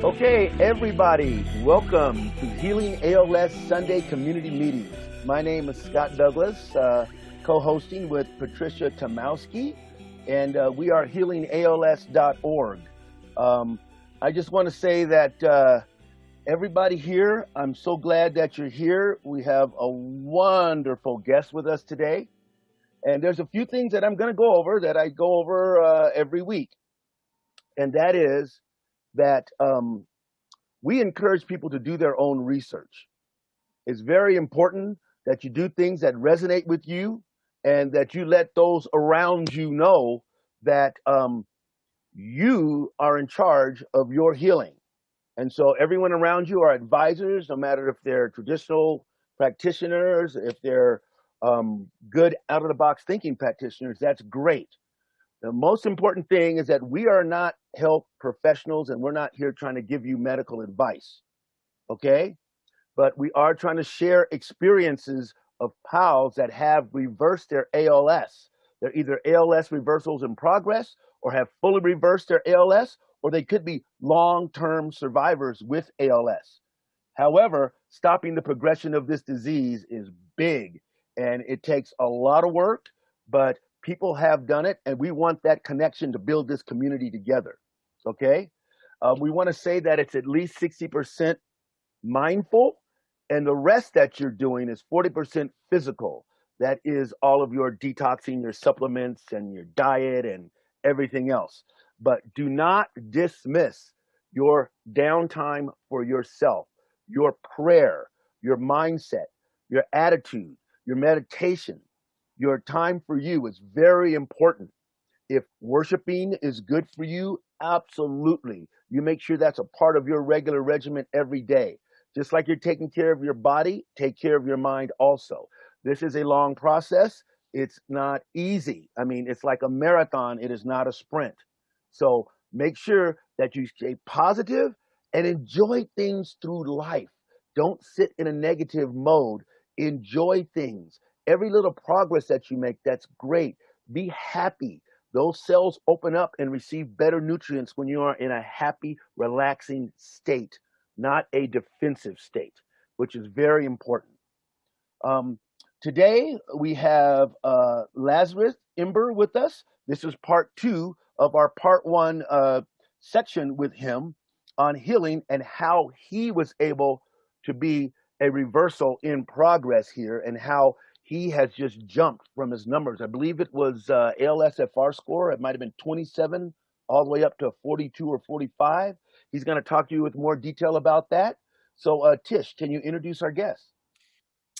Okay, everybody, welcome to Healing ALS Sunday Community Meetings. My name is Scott Douglas, co-hosting with Patricia Tomowski, and we are healingals.org. I just want to say that everybody here, I'm so glad that you're here. We have a wonderful guest with us today, and there's a few things that I'm going to go over that I go over every week, and that is that we encourage people to do their own research. It's very important that you do things that resonate with you and that you let those around you know that you are in charge of your healing. And so everyone around you are advisors, no matter if they're traditional practitioners, if they're good out-of-the-box thinking practitioners, that's great. The most important thing is that we are not health professionals and we're not here trying to give you medical advice, okay? But we are trying to share experiences of pals that have reversed their ALS. They're either ALS reversals in progress or have fully reversed their ALS, or they could be long-term survivors with ALS. However, stopping the progression of this disease is big and it takes a lot of work, but people have done it, and we want that connection to build this community together, okay? We want to say that it's at least 60% mindful, and the rest that you're doing is 40% physical. That is all of your detoxing, your supplements, and your diet, and everything else. But do not dismiss your downtime for yourself, your prayer, your mindset, your attitude, your meditation. Your time for you is very important. If worshiping is good for you, absolutely. You make sure that's a part of your regular regimen every day. Just like you're taking care of your body, take care of your mind also. This is a long process. It's not easy. I mean, it's like a marathon. It is not a sprint. So make sure that you stay positive and enjoy things through life. Don't sit in a negative mode. Enjoy things. Every little progress that you make, that's great. Be happy. Those cells open up and receive better nutrients when you are in a happy, relaxing state, not a defensive state, which is very important. Today, we have Lazarus Ember with us. This is part 2 of our part 1 section with him on healing and how he was able to be a reversal in progress here and how he has just jumped from his numbers. I believe it was ALSFR score. It might have been 27 all the way up to 42 or 45. He's going to talk to you with more detail about that. So Tish, can you introduce our guest?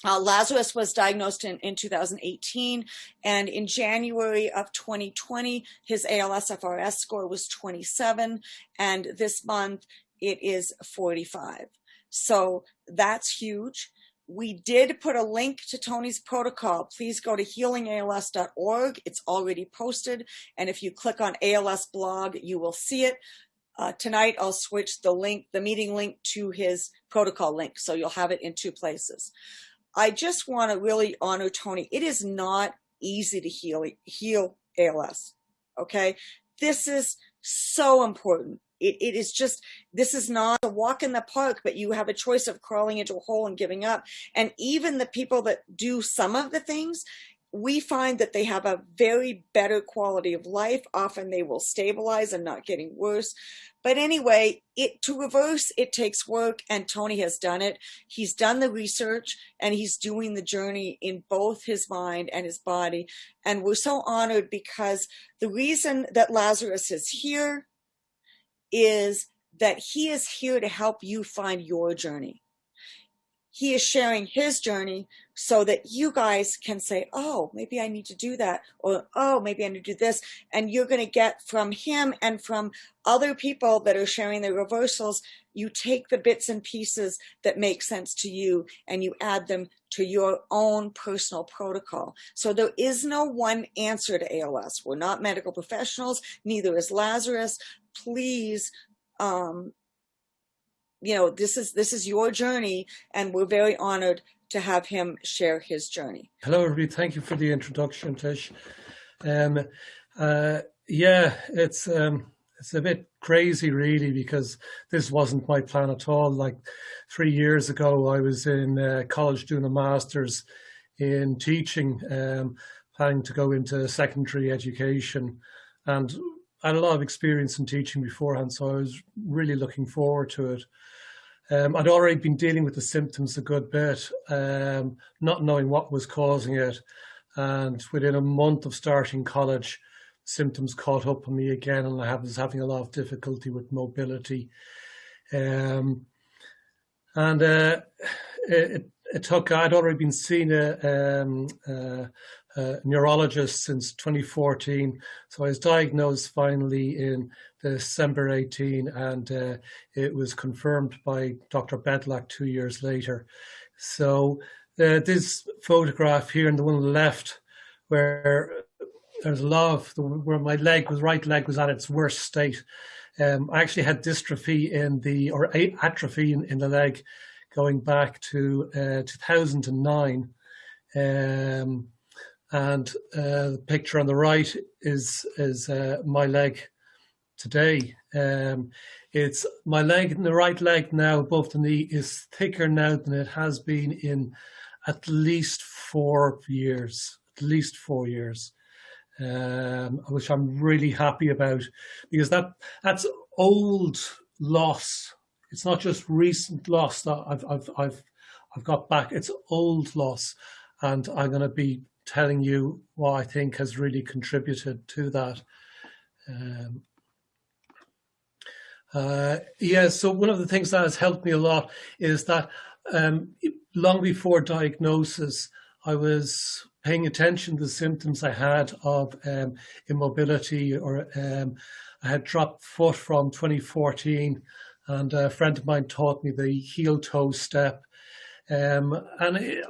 Lazarus was diagnosed in 2018, and in January of 2020, his ALSFR score was 27, and this month it is 45. So that's huge. We did put a link to Tony's protocol. Please go to healingals.org. It's already posted. And if you click on ALS blog, you will see it. Tonight, I'll switch the meeting link to his protocol link. So you'll have it in 2 places. I just want to really honor Tony. It is not easy to heal ALS. Okay. This is so important. It is just, this is not a walk in the park, but you have a choice of crawling into a hole and giving up. And even the people that do some of the things, we find that they have a very better quality of life. Often they will stabilize and not getting worse. But anyway, to reverse, it takes work, and Tony has done it. He's done the research, and he's doing the journey in both his mind and his body. And we're so honored because the reason that Lazarus is here is that he is here to help you find your journey. He is sharing his journey so that you guys can say, oh, maybe I need to do that, or oh, maybe I need to do this. And you're going to get from him and from other people that are sharing their reversals, you take the bits and pieces that make sense to you and you add them to your own personal protocol. So there is no one answer to ALS. We're not medical professionals, neither is Lazarus. Please, this is your journey, and we're very honored to have him share his journey. Hello, everybody. Thank you for the introduction, Tish. It's it's a bit crazy, really, because this wasn't my plan at all. Like 3 years ago, I was in college doing a master's in teaching, planning to go into secondary education, and I had a lot of experience in teaching beforehand, so I was really looking forward to it. I'd already been dealing with the symptoms a good bit, not knowing what was causing it. And within a month of starting college, symptoms caught up on me again, and I was having a lot of difficulty with mobility. It took, I'd already been seeing a neurologist since 2014. So I was diagnosed finally in December 18, and it was confirmed by Dr. Bedlack 2 years later. So this photograph here, and the one on the left, where there's a lot of where my right leg was at its worst state. I actually had dystrophy or atrophy in the leg going back to 2009. And the picture on the right is my leg today. It's my leg, the right leg now above the knee is thicker now than it has been in at least 4 years, which I'm really happy about, because that's old loss. It's not just recent loss that I've got back. It's old loss, and I'm going to be telling you what I think has really contributed to that. So one of the things that has helped me a lot is that long before diagnosis, I was paying attention to the symptoms I had of immobility, or I had dropped foot from 2014, and a friend of mine taught me the heel toe step. And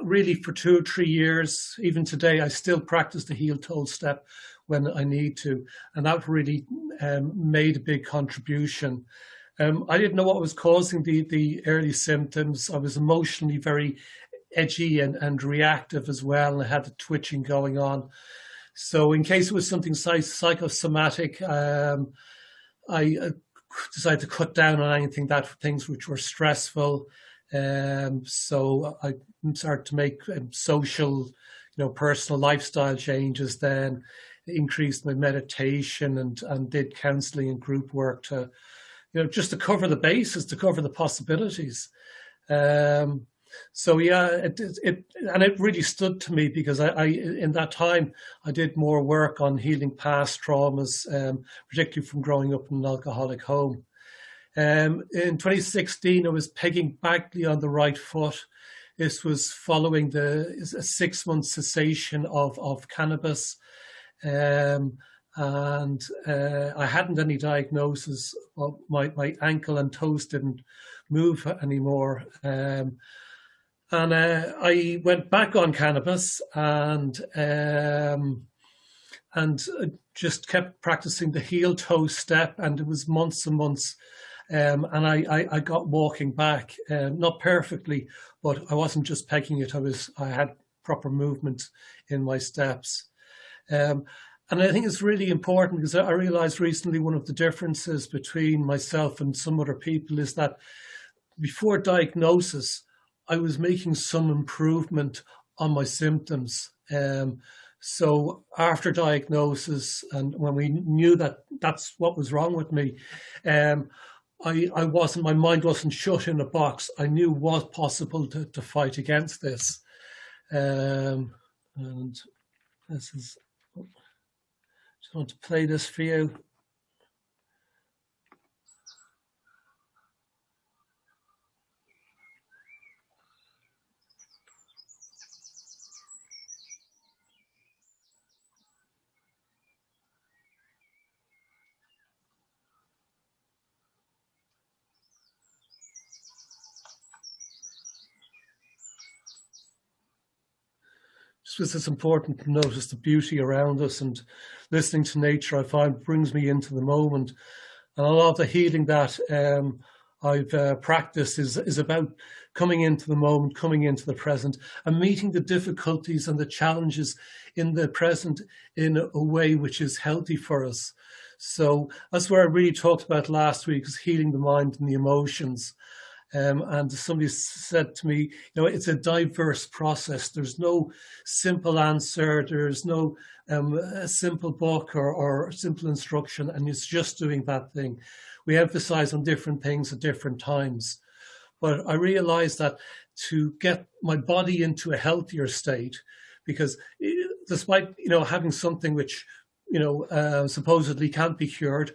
really for 2 or 3 years, even today, I still practice the heel toe step when I need to. And that really made a big contribution. I didn't know what was causing the early symptoms. I was emotionally very edgy and reactive as well, and I had the twitching going on. So in case it was something psychosomatic, I decided to cut down on things which were stressful. So I started to make social, personal lifestyle changes, then increased my meditation and did counseling and group work to, just to cover the bases, to cover the possibilities. So yeah, it really stood to me, because I in that time I did more work on healing past traumas, particularly from growing up in an alcoholic home. In 2016, I was pegging badly on the right foot. This was following a 6-month cessation of cannabis, and I hadn't any diagnosis. My ankle and toes didn't move anymore. And I went back on cannabis and just kept practicing the heel toe step, and it was months and months. And I got walking back, not perfectly, but I wasn't just pegging it. I had proper movement in my steps. And I think it's really important, because I realized recently one of the differences between myself and some other people is that before diagnosis, I was making some improvement on my symptoms. So after diagnosis, and when we knew that that's what was wrong with me, my mind wasn't shut in a box. I knew it was possible to fight against this. And this is, just want to play this for you. Because it's important to notice the beauty around us, and listening to nature, I find, brings me into the moment. And a lot of the healing that I've practiced is about coming into the moment, coming into the present, and meeting the difficulties and the challenges in the present in a way which is healthy for us. So that's where I really talked about last week, is healing the mind and the emotions. And somebody said to me, it's a diverse process. There's no simple answer. There's no a simple book or simple instruction, and it's just doing that thing. We emphasize on different things at different times. But I realized that to get my body into a healthier state, because despite, having something which, supposedly can't be cured,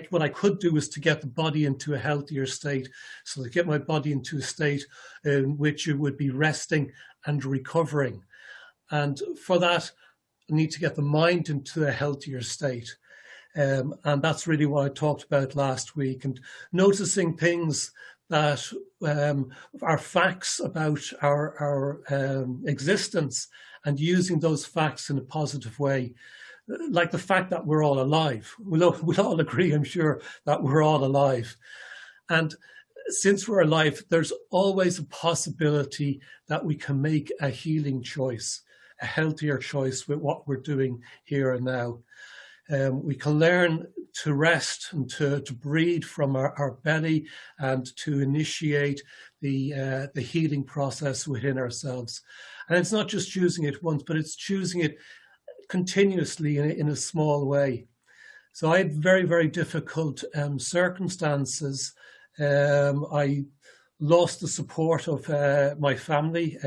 what I could do is to get the body into a healthier state. So to get my body into a state in which it would be resting and recovering. And for that, I need to get the mind into a healthier state. And that's really what I talked about last week, and noticing things that are facts about our existence, and using those facts in a positive way. Like the fact that we're all alive. We'll all agree, I'm sure, that we're all alive. And since we're alive, there's always a possibility that we can make a healing choice, a healthier choice with what we're doing here and now. We can learn to rest and to breathe from our belly, and to initiate the healing process within ourselves. And it's not just choosing it once, but it's choosing it continuously in a small way. So I had very, very difficult circumstances. I lost the support of my family,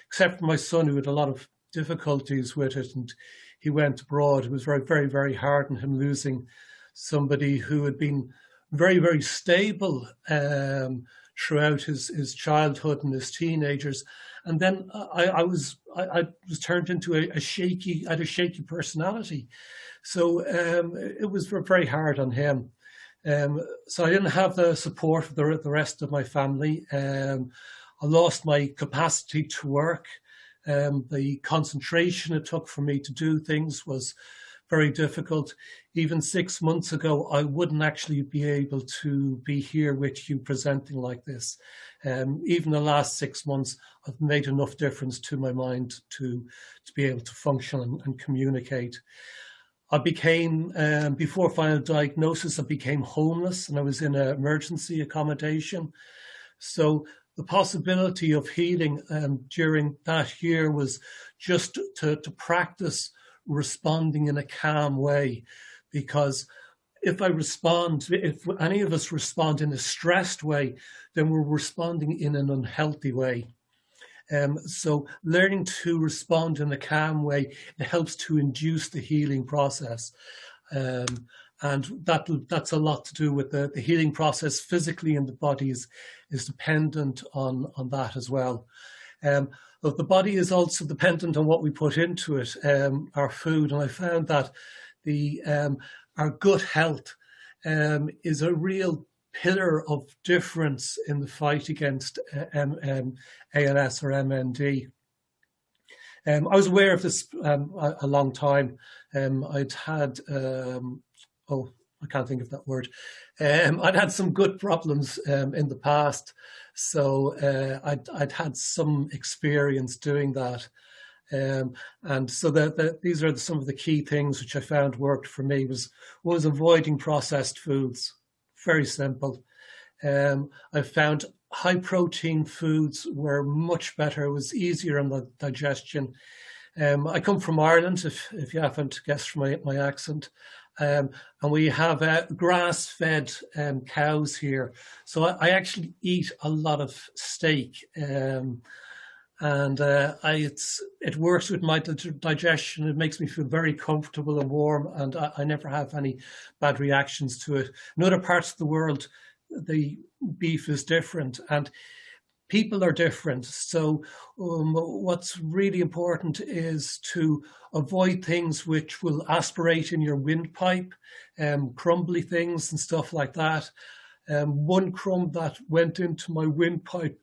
except for my son, who had a lot of difficulties with it, and he went abroad. It was very, very, very hard on him, losing somebody who had been very, very stable throughout his childhood and his teenagers. And then I was turned into a shaky personality. So it was very hard on him. So I didn't have the support of the rest of my family. I lost my capacity to work. The concentration it took for me to do things was very difficult. Even 6 months ago, I wouldn't actually be able to be here with you presenting like this. Even the last 6 months, I've made enough difference to my mind to be able to function and communicate. I became, before final diagnosis, I became homeless, and I was in an emergency accommodation. So the possibility of healing during that year was just to practice responding in a calm way, because if any of us respond in a stressed way, then we're responding in an unhealthy way. So learning to respond in a calm way, it helps to induce the healing process. And that's a lot to do with the healing process physically in the body is dependent on that as well. But the body is also dependent on what we put into it, our food. And I found that our gut health is a real pillar of difference in the fight against ALS or MND. I was aware of this a long time. I'd had, I can't think of that word. I'd had some gut problems in the past, so I'd had some experience doing that. And so these are some of the key things which I found worked for me was avoiding processed foods. Very simple. I found high protein foods were much better. It was easier on the digestion. I come from Ireland, if you haven't guessed from my accent. And we have grass-fed cows here. So I actually eat a lot of steak. And it works with my digestion. It makes me feel very comfortable and warm, and I never have any bad reactions to it. In other parts of the world, the beef is different, and people are different. So what's really important is to avoid things which will aspirate in your windpipe, crumbly things and stuff like that. One crumb that went into my windpipe,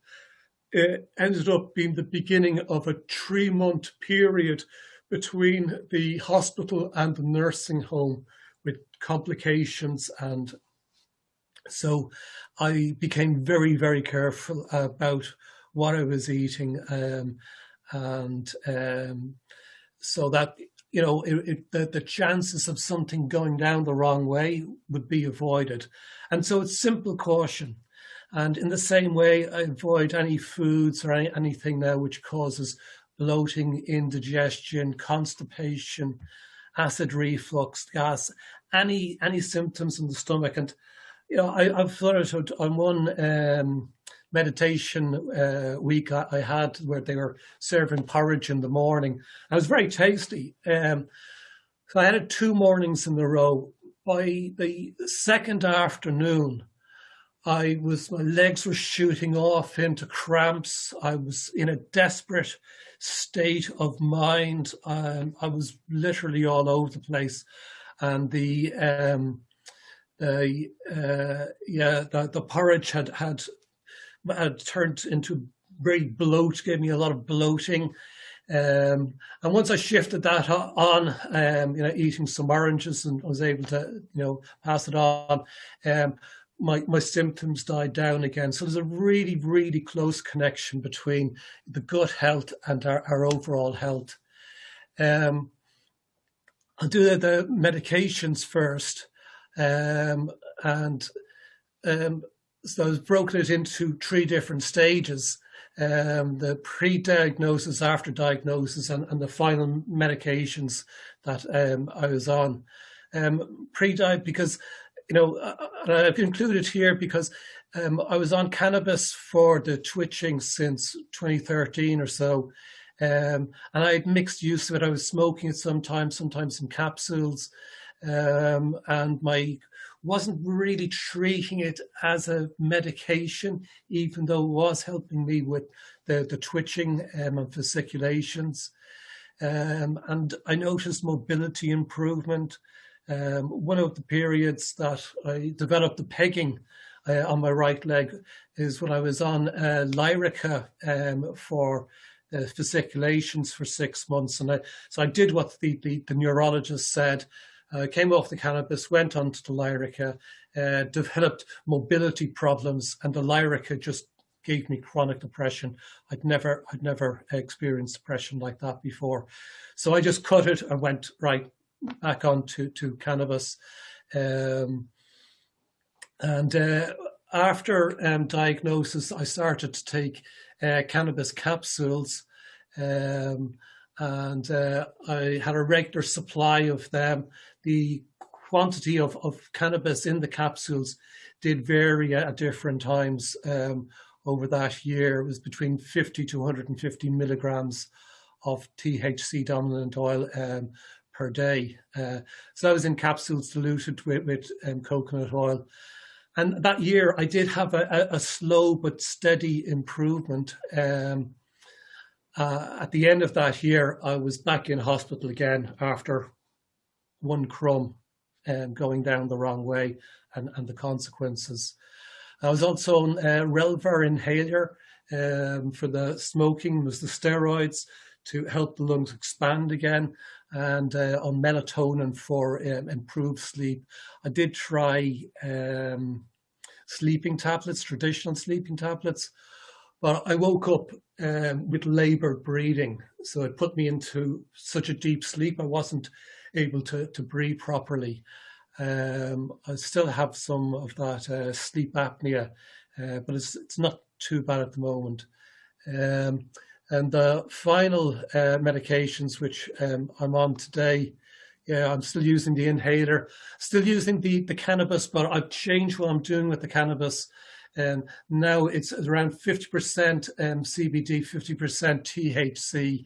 it ended up being the beginning of a 3-month period between the hospital and the nursing home with complications. And so I became very, very careful about what I was eating. So that the chances of something going down the wrong way would be avoided. And so it's simple caution. And in the same way, I avoid any foods or anything now which causes bloating, indigestion, constipation, acid reflux, gas, any symptoms in the stomach. And I've flourited on one meditation week I had where they were serving porridge in the morning. It was very tasty. So I had it 2 mornings in a row. By the second afternoon, my legs were shooting off into cramps. I was in a desperate state of mind. I was literally all over the place, and the porridge had turned into very bloat, gave me a lot of bloating. And once I shifted that on, eating some oranges, and I was able to, pass it on, my symptoms died down again. So there's a really, really close connection between the gut health and our overall health. I'll do the medications first. So I've broken it into 3 different stages. The pre-diagnosis, after diagnosis, and the final medications that I was on. Pre-diag, because, I've included here because I was on cannabis for the twitching since 2013 or so. And I had mixed use of it. I was smoking it sometimes in capsules. And wasn't really treating it as a medication, even though it was helping me with the twitching and fasciculations. And I noticed mobility improvement. One of the periods that I developed the pegging on my right leg is when I was on Lyrica for fasciculations for 6 months. And so I did what the neurologist said. Came off the cannabis, went on to the Lyrica, developed mobility problems, and the Lyrica just gave me chronic depression. I'd never experienced depression like that before. So I just cut it and went right back on to cannabis. After diagnosis, I started to take cannabis capsules. And I had a regular supply of them. The quantity of cannabis in the capsules did vary at different times over that year. It was between 50 to 150 milligrams of THC dominant oil per day. So that was in capsules diluted with coconut oil. And that year I did have a slow but steady improvement. At the end of that year, I was back in hospital again after one crumb going down the wrong way and the consequences. I was also on Relvar inhaler for the smoking, was the steroids to help the lungs expand again, and on melatonin for improved sleep. I did try sleeping tablets, traditional sleeping tablets, but I woke up with laboured breathing. So it put me into such a deep sleep, I wasn't able to breathe properly. I still have some of that sleep apnea, but it's not too bad at the moment. And the final medications which I'm on today, I'm still using the inhaler, still using the cannabis, but I've changed what I'm doing with the cannabis. Now it's around 50% CBD, 50% THC,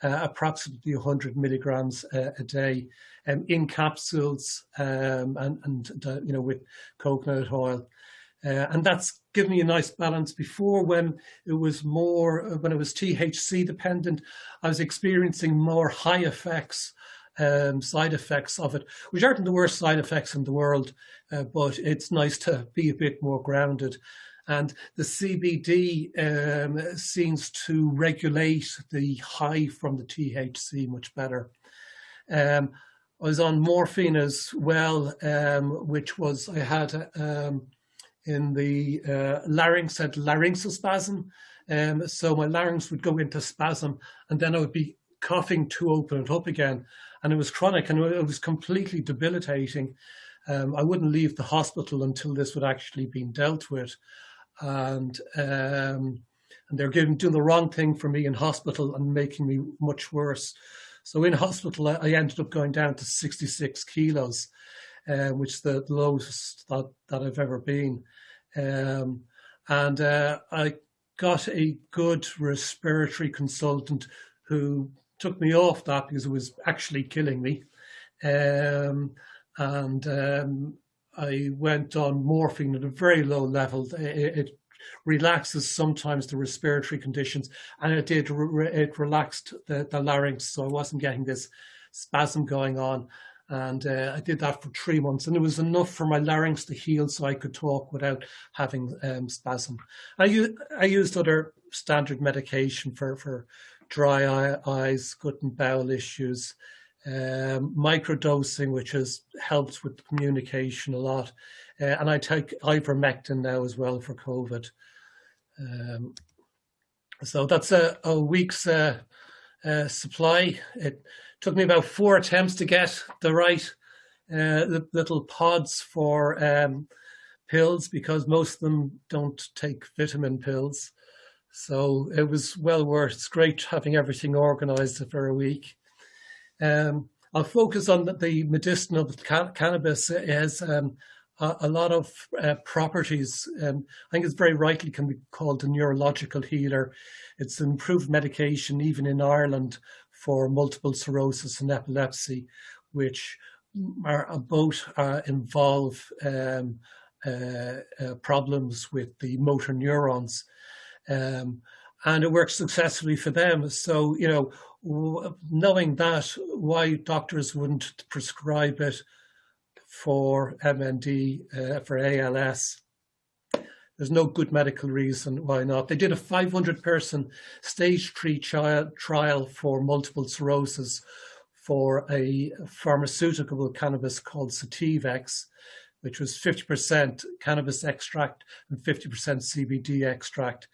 approximately 100 milligrams a day, in capsules, with coconut oil. And that's given me a nice balance. Before, when it was THC dependent, I was experiencing more high effects, side effects of it, which aren't the worst side effects in the world, but it's nice to be a bit more grounded. And the CBD seems to regulate the high from the THC much better. I was on morphine as well, which was, I had in the larynx, had larynxospasm. So my larynx would go into spasm, and then I would be coughing to open it up again. and it was chronic, and it was completely debilitating. I wouldn't leave the hospital until this would actually been dealt with, and they're doing the wrong thing for me in hospital and making me much worse. So in hospital, I ended up going down to 66 kilos, which is the lowest that I've ever been. I got a good respiratory consultant who took me off that because it was actually killing me. I went on morphine at a very low level. It relaxes sometimes the respiratory conditions, and it relaxed the larynx, so I wasn't getting this spasm going on. And I did that for 3 months, and it was enough for my larynx to heal so I could talk without having spasm. I used other standard medication for dry eyes, gut and bowel issues, microdosing, which has helped with communication a lot. And I take ivermectin now as well for COVID. So that's a week's supply. It took me about 4 attempts to get the right little pods for pills, because most of them don't take vitamin pills. So it was well worth. It's great having everything organized for a week. I'll focus on the medicinal cannabis. It has a lot of properties. I think it's very rightly can be called a neurological healer. It's an improved medication, even in Ireland, for multiple sclerosis and epilepsy, which both involve problems with the motor neurons. And it works successfully for them. So, knowing that, why doctors wouldn't prescribe it for MND, for ALS, there's no good medical reason why not. They did a 500-person stage 3 trial for multiple sclerosis for a pharmaceutical cannabis called Sativex, which was 50% cannabis extract and 50% CBD extract.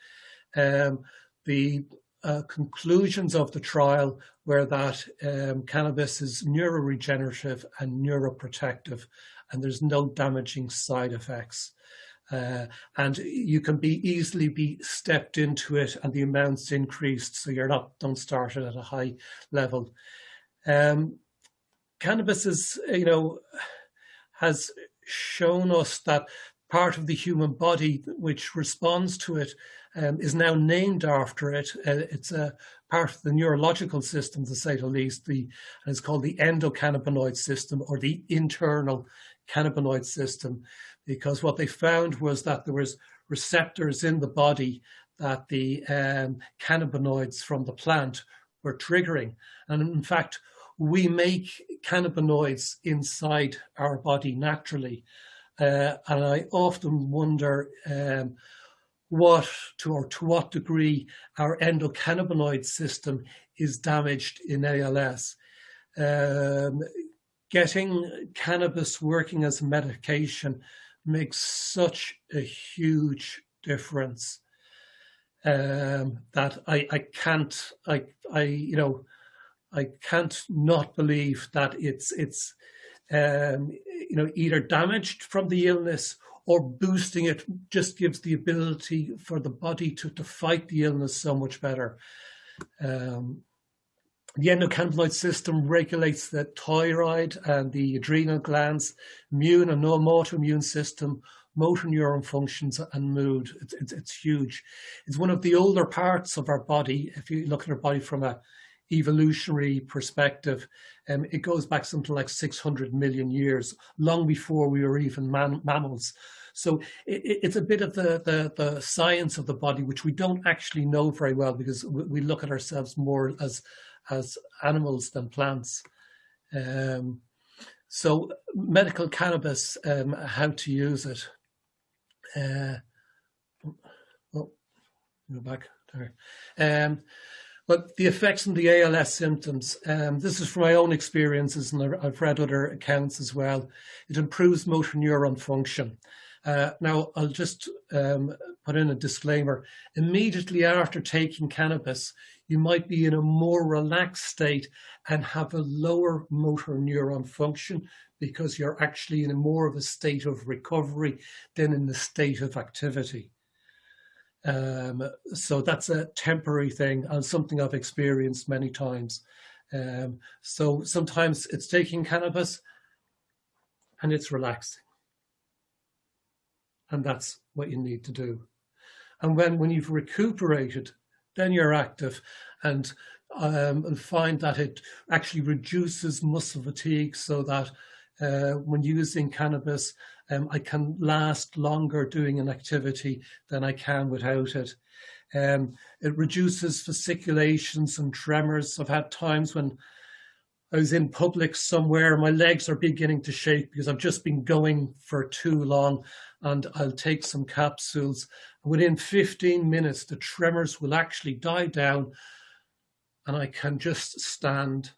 The conclusions of the trial were that cannabis is neuroregenerative and neuroprotective, and there's no damaging side effects. And you can easily be stepped into it, and the amounts increased, so don't start it at a high level. Cannabis is, has shown us that part of the human body which responds to it is now named after it. It's a part of the neurological system, to say the least. It's called the endocannabinoid system, or the internal cannabinoid system, because what they found was that there was receptors in the body that the cannabinoids from the plant were triggering. And in fact, we make cannabinoids inside our body naturally. And I often wonder to what degree our endocannabinoid system is damaged in ALS. Getting cannabis working as a medication makes such a huge difference that I can't not believe that it's either damaged from the illness, or boosting it just gives the ability for the body to fight the illness so much better. The endocannabinoid system regulates the thyroid and the adrenal glands, immune and non-autoimmune system, motor neuron functions, and mood. It's huge. It's one of the older parts of our body. If you look at our body from a evolutionary perspective, it goes back something like 600 million years, long before we were even mammals. So it's a bit of the science of the body, which we don't actually know very well, because we look at ourselves more as animals than plants. So medical cannabis, how to use it. Go back there. But the effects on the ALS symptoms, this is from my own experiences, and I've read other accounts as well. It improves motor neuron function. Now, I'll just put in a disclaimer. Immediately after taking cannabis, you might be in a more relaxed state and have a lower motor neuron function because you're actually in a more of a state of recovery than in the state of activity. So that's a temporary thing and something I've experienced many times. So sometimes it's taking cannabis and it's relaxing. And that's what you need to do. And when you've recuperated, then you're active, and find that it actually reduces muscle fatigue, so that when using cannabis, I can last longer doing an activity than I can without it. It reduces fasciculations and tremors. I've had times when I was in public somewhere, my legs are beginning to shake because I've just been going for too long, and I'll take some capsules. Within 15 minutes, the tremors will actually die down and I can just stand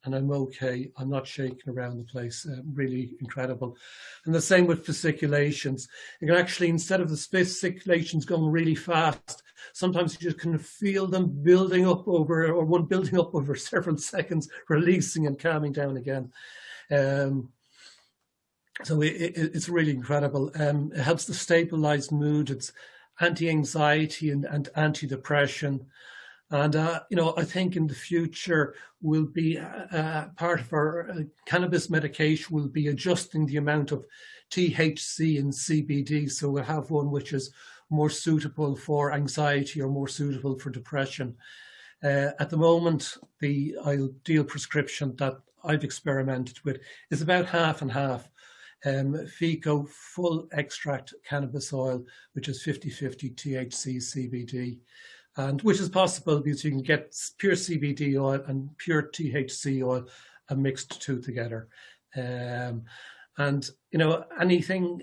and I'm okay. I'm not shaking around the place. Really incredible. And the same with fasciculations. You can actually, instead of the fasciculations going really fast, sometimes you just can feel them building up over several seconds, releasing and calming down again. So it's really incredible. It helps to stabilize mood. It's anti-anxiety and anti-depression. And, I think in the future will be part of our cannabis medication will be adjusting the amount of THC and CBD. So we'll have one which is more suitable for anxiety or more suitable for depression. At the moment, the ideal prescription that I've experimented with is about half and half. FICO full extract cannabis oil, which is 50-50 THC CBD, and which is possible because you can get pure CBD oil and pure THC oil and mixed two together. And anything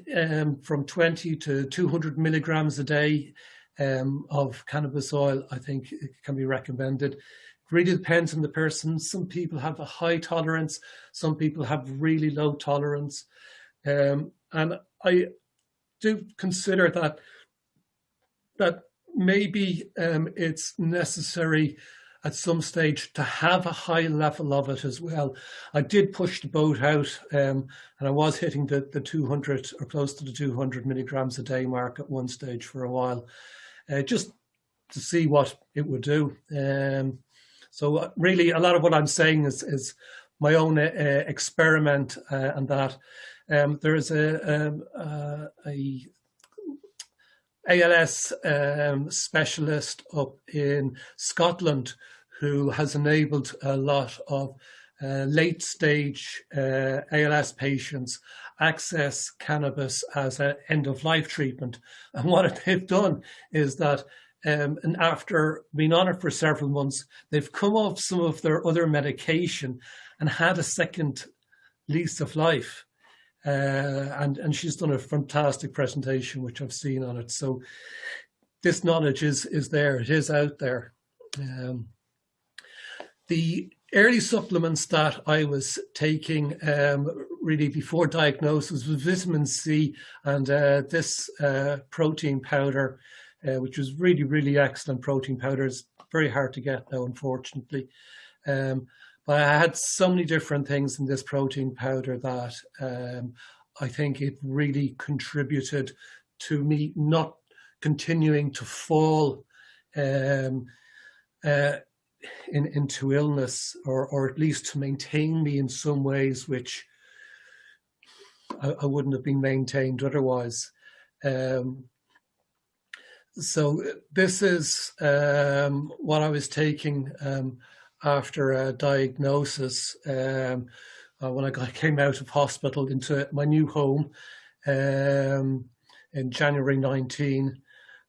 from 20 to 200 milligrams a day of cannabis oil, I think it can be recommended. It really depends on the person. Some people have a high tolerance, some people have really low tolerance. And I do consider that maybe it's necessary at some stage to have a high level of it as well. I did push the boat out, and I was hitting the 200 or close to the 200 milligrams a day mark at one stage for a while, just to see what it would do. So really, a lot of what I'm saying is my own experiment, and that. There is a ALS specialist up in Scotland who has enabled a lot of late stage ALS patients access cannabis as an end of life treatment. And what they've done is that and after being on it for several months, they've come off some of their other medication and had a second lease of life. And she's done a fantastic presentation, which I've seen on it. So this knowledge is there. It is out there. The early supplements that I was taking really before diagnosis was vitamin C and this protein powder, which was really, really excellent protein powder. It's very hard to get now, unfortunately. But I had so many different things in this protein powder that I think it really contributed to me not continuing to fall into illness, or at least to maintain me in some ways which I wouldn't have been maintained otherwise. So this is what I was taking after a diagnosis, when I came out of hospital into my new home in January 19.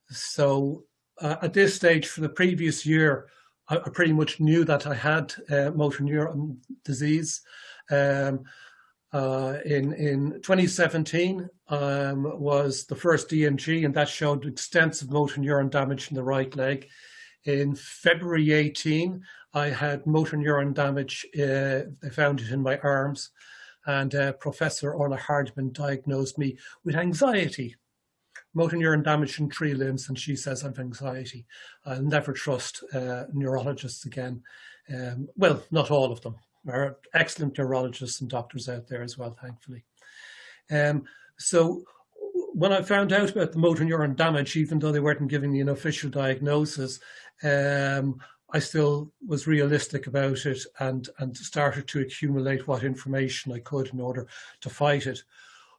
So at this stage, for the previous year, I pretty much knew that I had motor neuron disease. In 2017 was the first EMG, and that showed extensive motor neuron damage in the right leg. In February 18, I had motor neuron damage. They found it in my arms. and Professor Orla Hardman diagnosed me with anxiety, motor neuron damage in 3 limbs, and she says I've anxiety. I'll never trust neurologists again. Well, not all of them. There are excellent neurologists and doctors out there as well, thankfully. So when I found out about the motor neuron damage, even though they weren't giving me an official diagnosis, I still was realistic about it and started to accumulate what information I could in order to fight it.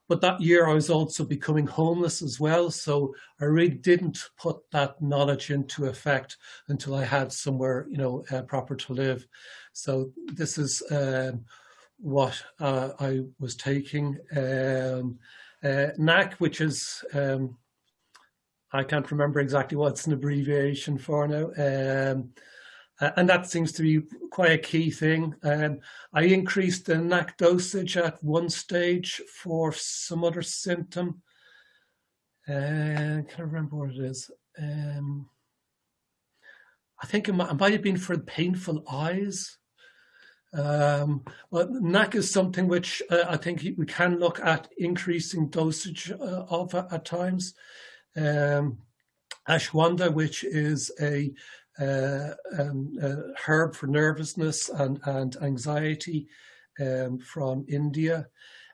But that year I was also becoming homeless as well, so I really didn't put that knowledge into effect until I had somewhere, proper to live. So this is what I was taking. NAC, which is, I can't remember exactly what it's an abbreviation for now. And that seems to be quite a key thing. I increased the NAC dosage at one stage for some other symptom. I can't remember what it is. I think it might have been for painful eyes. But NAC is something which I think we can look at increasing dosage of at times. Ashwanda, which is a herb for nervousness and anxiety from India.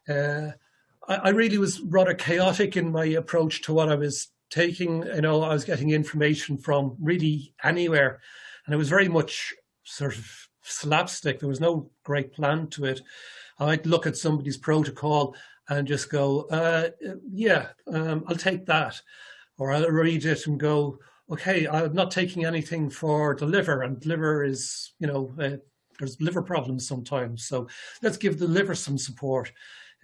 I really was rather chaotic in my approach to what I was taking. I was getting information from really anywhere, and it was very much sort of slapstick. There was no great plan to it. I'd look at somebody's protocol and just go, I'll take that. Or I'll read it and go, okay, I'm not taking anything for the liver, and liver is, there's liver problems sometimes. So let's give the liver some support.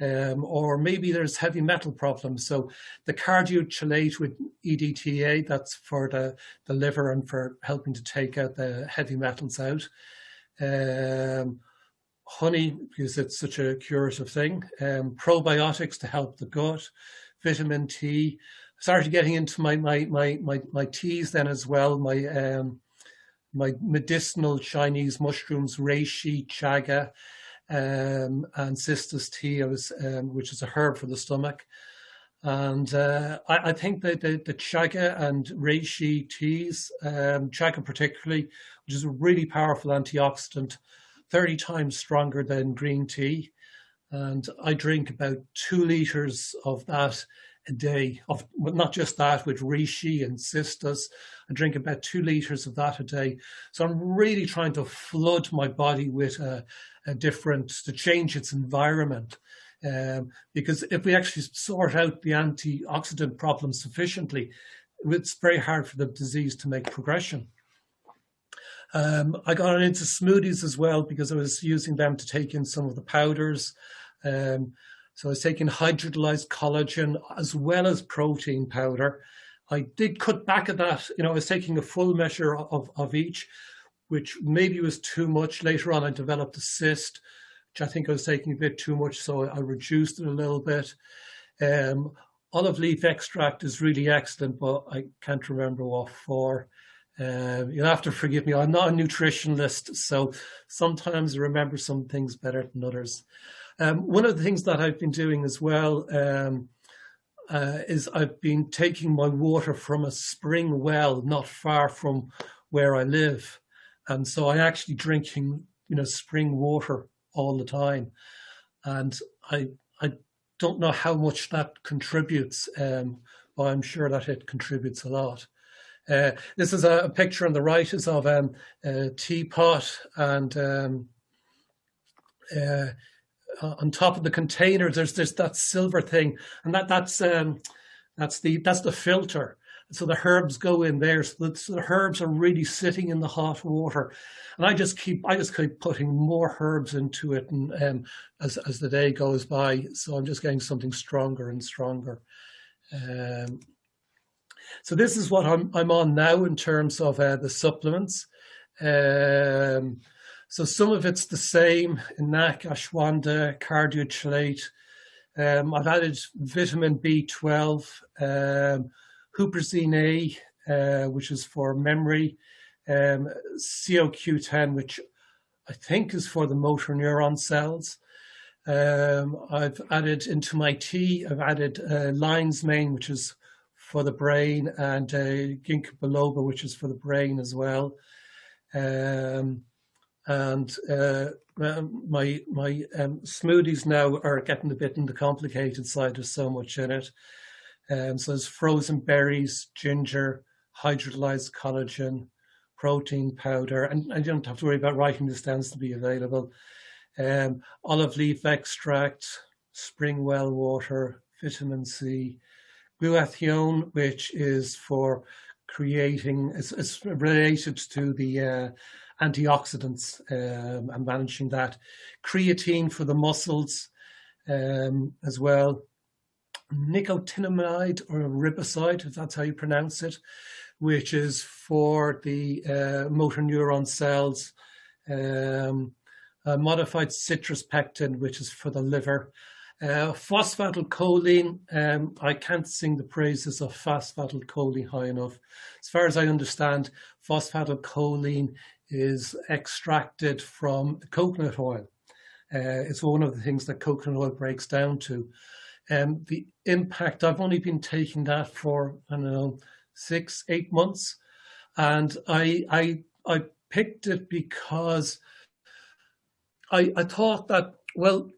Or maybe there's heavy metal problems. So the cardiochelate with EDTA, that's for the liver and for helping to take out the heavy metals out. Honey, because it's such a curative thing. Probiotics to help the gut. Vitamin T. Started getting into my teas then as well. My medicinal Chinese mushrooms, reishi, chaga, and cistus tea, which is a herb for the stomach. And I think that the chaga and reishi teas, chaga particularly, which is a really powerful antioxidant, 30 times stronger than green tea. And I drink about 2 liters of that a day, not just that, with reishi and cistus. I drink about 2 liters of that a day. So I'm really trying to flood my body with a different, to change its environment. Because if we actually sort out the antioxidant problem sufficiently, it's very hard for the disease to make progression. I got into smoothies as well because I was using them to take in some of the powders. So I was taking hydrolyzed collagen as well as protein powder. I did cut back at that. I was taking a full measure of each, which maybe was too much. Later on, I developed a cyst, which I think I was taking a bit too much, so I reduced it a little bit. Olive leaf extract is really excellent, but I can't remember what for. You'll have to forgive me. I'm not a nutritionist, so sometimes I remember some things better than others. One of the things that I've been doing as well is I've been taking my water from a spring well not far from where I live. And so I'm actually drinking, spring water all the time. And I don't know how much that contributes, but I'm sure that it contributes a lot. This is a picture on the right is of a teapot, and on top of the container there's that silver thing, and that's the filter. So the herbs go in there. So the herbs are really sitting in the hot water, and I just keep putting more herbs into it, and as the day goes by, so I'm just getting something stronger and stronger. So this is what I'm on now in terms of the supplements. So some of it's the same in NAC, ashwanda, cardiochelate. I've added vitamin B12, huperzine A, which is for memory, CoQ10, which I think is for the motor neuron cells. I've added into my tea, I've added lion's mane, which is for the brain, and ginkgo biloba, which is for the brain as well. And my smoothies now are getting a bit on the complicated side. There's so much in it. So there's frozen berries, ginger, hydrolyzed collagen, protein powder, and I don't have to worry about writing this down to be available. Olive leaf extract, spring well water, vitamin C, glutathione, which is for creating, it's related to the antioxidants and managing that. Creatine for the muscles as well. Nicotinamide or riboside, if that's how you pronounce it, which is for the motor neuron cells. Modified citrus pectin, which is for the liver. Phosphatidylcholine, I can't sing the praises of phosphatidylcholine high enough. As far as I understand, phosphatidylcholine is extracted from coconut oil. It's one of the things that coconut oil breaks down to. The impact, I've only been taking that for, I don't know, 6-8 months. And I picked it because I thought that, well,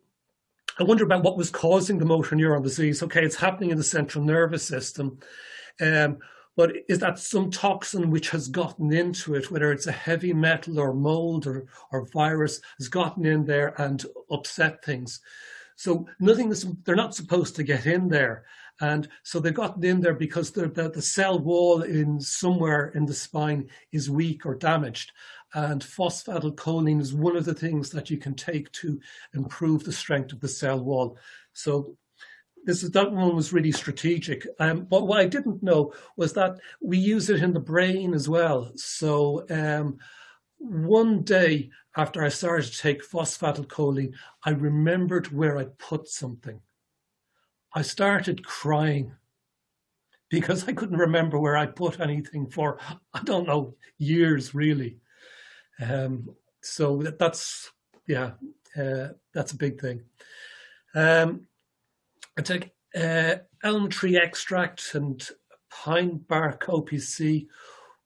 I wonder about what was causing the motor neuron disease. Okay, it's happening in the central nervous system. But is that some toxin which has gotten into it, whether it's a heavy metal or mold or virus, has gotten in there and upset things? So they're not supposed to get in there. And so they've gotten in there because the cell wall in somewhere in the spine is weak or damaged. And phosphatidylcholine is one of the things that you can take to improve the strength of the cell wall. So that one was really strategic. But what I didn't know was that we use it in the brain as well. So one day after I started to take phosphatidylcholine, I remembered where I put something. I started crying because I couldn't remember where I put anything for, I don't know, years really. So that's a big thing. I take elm tree extract and pine bark OPC.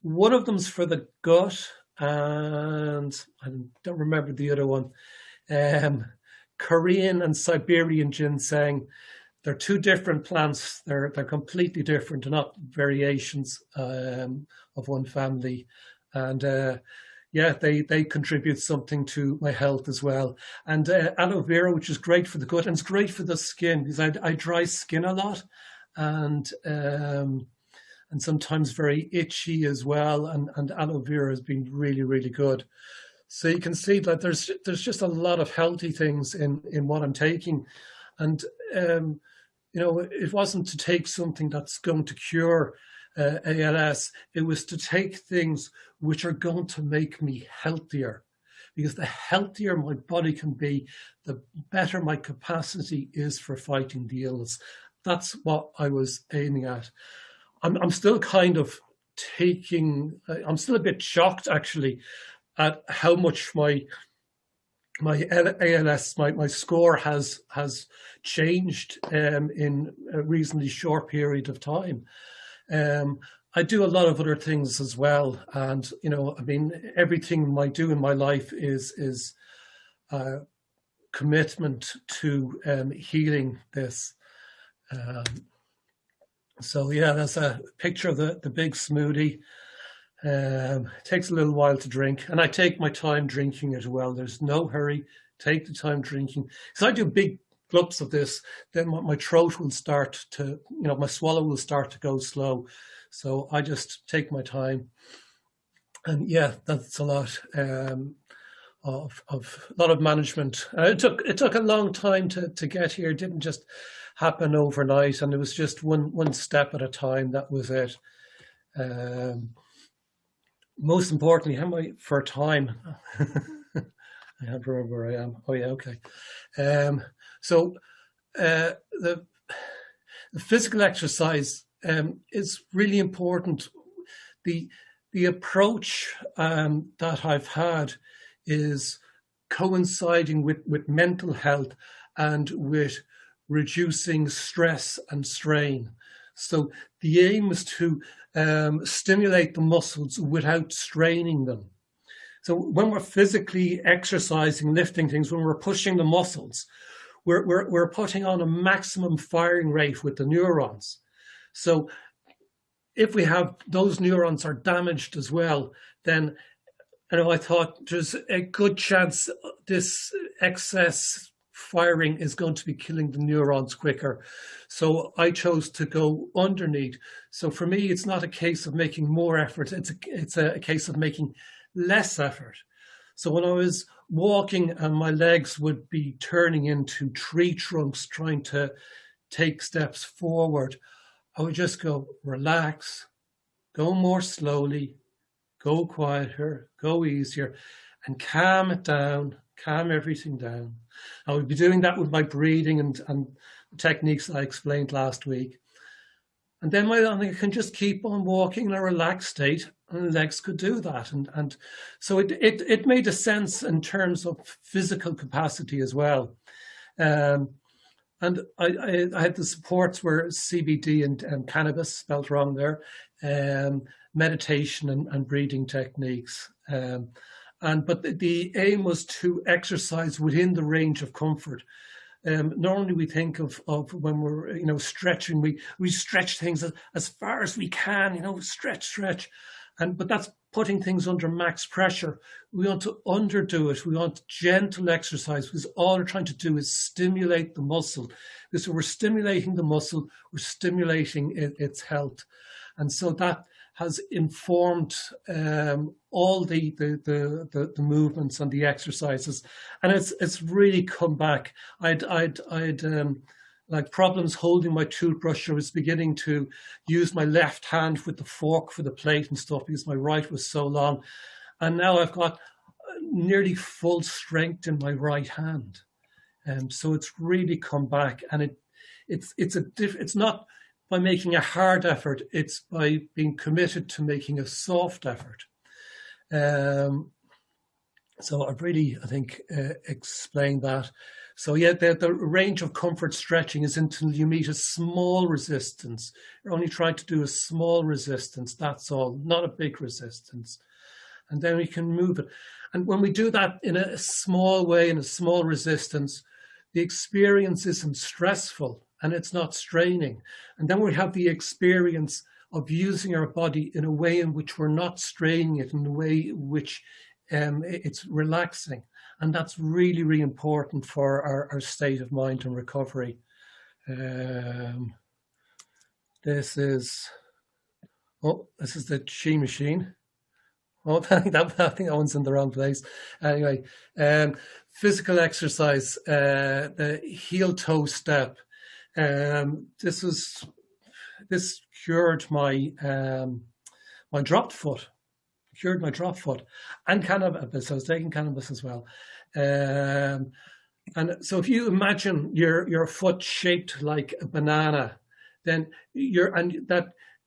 One of them's for the gut, and I don't remember the other one. Korean and Siberian ginseng. They're two different plants. They're completely different. They're not variations of one family. And they contribute something to my health as well. And aloe vera, which is great for the gut, and it's great for the skin because I dry skin a lot, and sometimes very itchy as well. And aloe vera has been really, really good. So you can see that there's just a lot of healthy things in what I'm taking, and it wasn't to take something that's going to cure ALS. It was to take things which are going to make me healthier, because the healthier my body can be, the better my capacity is for fighting the illness. That's what I was aiming at. I'm still kind of I'm still a bit shocked actually at how much my ALS, my score has changed in a reasonably short period of time. I do a lot of other things as well, and everything I do in my life is commitment to healing this. That's a picture of the big smoothie. It takes a little while to drink, and I take my time drinking it as well. There's no hurry. Take the time drinking. Because I do big gulps of this, then my throat will start to, my swallow will start to go slow. So I just take my time. And that's a lot of a lot of management. It took a long time to get here. It didn't just happen overnight, and it was just one step at a time. That was it. Most importantly, how am I for time? I can't remember where I am. Oh yeah, okay. So the physical exercise is really important. The approach that I've had is coinciding with mental health and with reducing stress and strain. So the aim is to stimulate the muscles without straining them. So when we're physically exercising, lifting things, when we're pushing the muscles, we're putting on a maximum firing rate with the neurons. So if we have those neurons are damaged as well, then I thought there's a good chance this excess firing is going to be killing the neurons quicker. So I chose to go underneath. So for me, it's not a case of making more effort. It's a case of making less effort. So when I was walking and my legs would be turning into tree trunks, trying to take steps forward, I would just go, relax, go more slowly, go quieter, go easier, and calm it down, calm everything down. I would be doing that with my breathing and techniques I explained last week. And then I can just keep on walking in a relaxed state, and the legs could do that. And so it made a sense in terms of physical capacity as well. And I had the supports were CBD and cannabis, spelled wrong there, meditation and breathing techniques. But the aim was to exercise within the range of comfort. Normally we think of when we're stretching, we stretch things as far as we can, stretch, but that's putting things under max pressure. We want to underdo it. We want gentle exercise, because all we're trying to do is stimulate the muscle. Because when we're stimulating the muscle, we're stimulating its health, and so that has informed all the movements and the exercises, and it's really come back. I'd like problems holding my toothbrush. I was beginning to use my left hand with the fork for the plate and stuff because my right was so long, and now I've got nearly full strength in my right hand, so it's really come back, and it's not by making a hard effort, it's by being committed to making a soft effort. So I've really, I think, explained that. So yeah, the range of comfort stretching is until you meet a small resistance. You're only trying to do a small resistance, that's all, not a big resistance. And then we can move it. And when we do that in a small way, in a small resistance, the experience isn't stressful and it's not straining. And then we have the experience of using our body in a way in which we're not straining it, in a way in which it's relaxing. And that's really, really important for our state of mind and recovery. This is the Chi machine. Oh, I think that one's in the wrong place. Anyway, physical exercise, the heel toe step. This cured my my dropped foot. Cured my drop foot, and cannabis. I was taking cannabis as well. And so if you imagine your foot shaped like a banana, then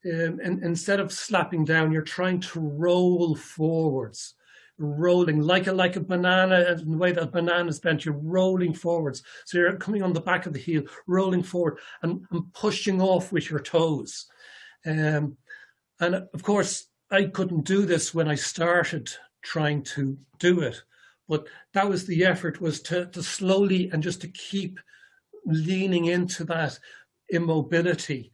instead of slapping down, you're trying to roll forwards, rolling like a banana, and the way that banana is bent, you're rolling forwards. So you're coming on the back of the heel, rolling forward and pushing off with your toes. And of course, I couldn't do this when I started trying to do it, but that was the effort, was to slowly and just to keep leaning into that immobility.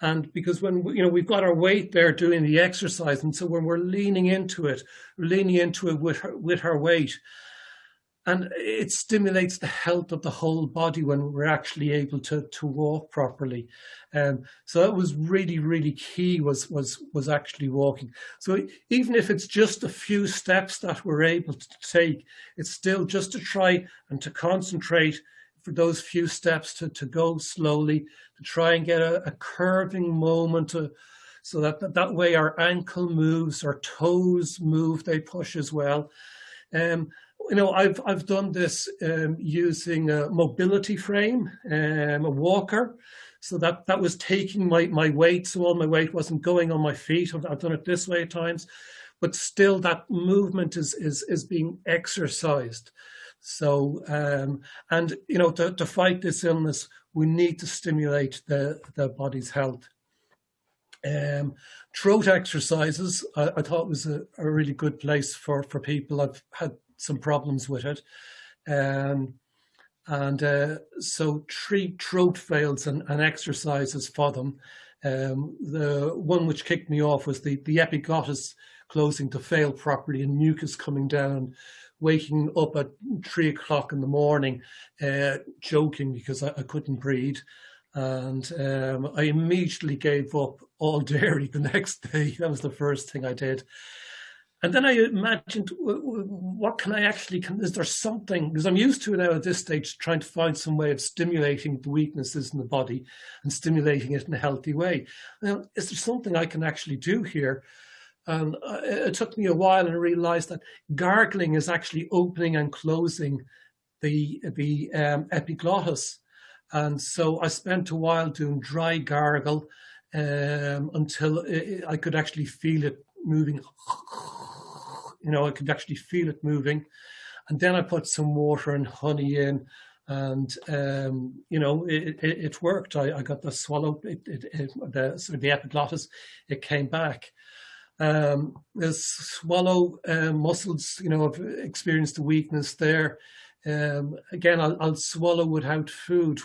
And because when we've got our weight there doing the exercise, and so when we're leaning into it with our weight, and it stimulates the health of the whole body when we're actually able to walk properly. So that was really, really key, was actually walking. So even if it's just a few steps that we're able to take, it's still just to try and to concentrate for those few steps, to go slowly, to try and get a curving moment, so that way our ankle moves, our toes move, they push as well. I've done this using a mobility frame, a walker, so that was taking my weight, so all my weight wasn't going on my feet. I've done it this way at times, but still that movement is being exercised. So, and you know, to fight this illness, we need to stimulate the body's health. Throat exercises, I thought was a really good place for people. I've had some problems with it. So 3 throat veils and exercises for them. The one which kicked me off was the epiglottis closing to fail properly and mucus coming down, waking up at 3 o'clock in the morning, joking because I couldn't breathe. And I immediately gave up all dairy the next day. That was the first thing I did. And then I imagined, what can I actually, is there something, because I'm used to it now at this stage, trying to find some way of stimulating the weaknesses in the body and stimulating it in a healthy way. Now, is there something I can actually do here? And it took me a while, and I realized that gargling is actually opening and closing the epiglottis. And so I spent a while doing dry gargle until I could actually feel it moving. You know, I could actually feel it moving. And then I put some water and honey in, and you know, it worked. I got the swallow, the epiglottis, it came back. The swallow muscles, you know, I've experienced a weakness there. Again, I'll swallow without food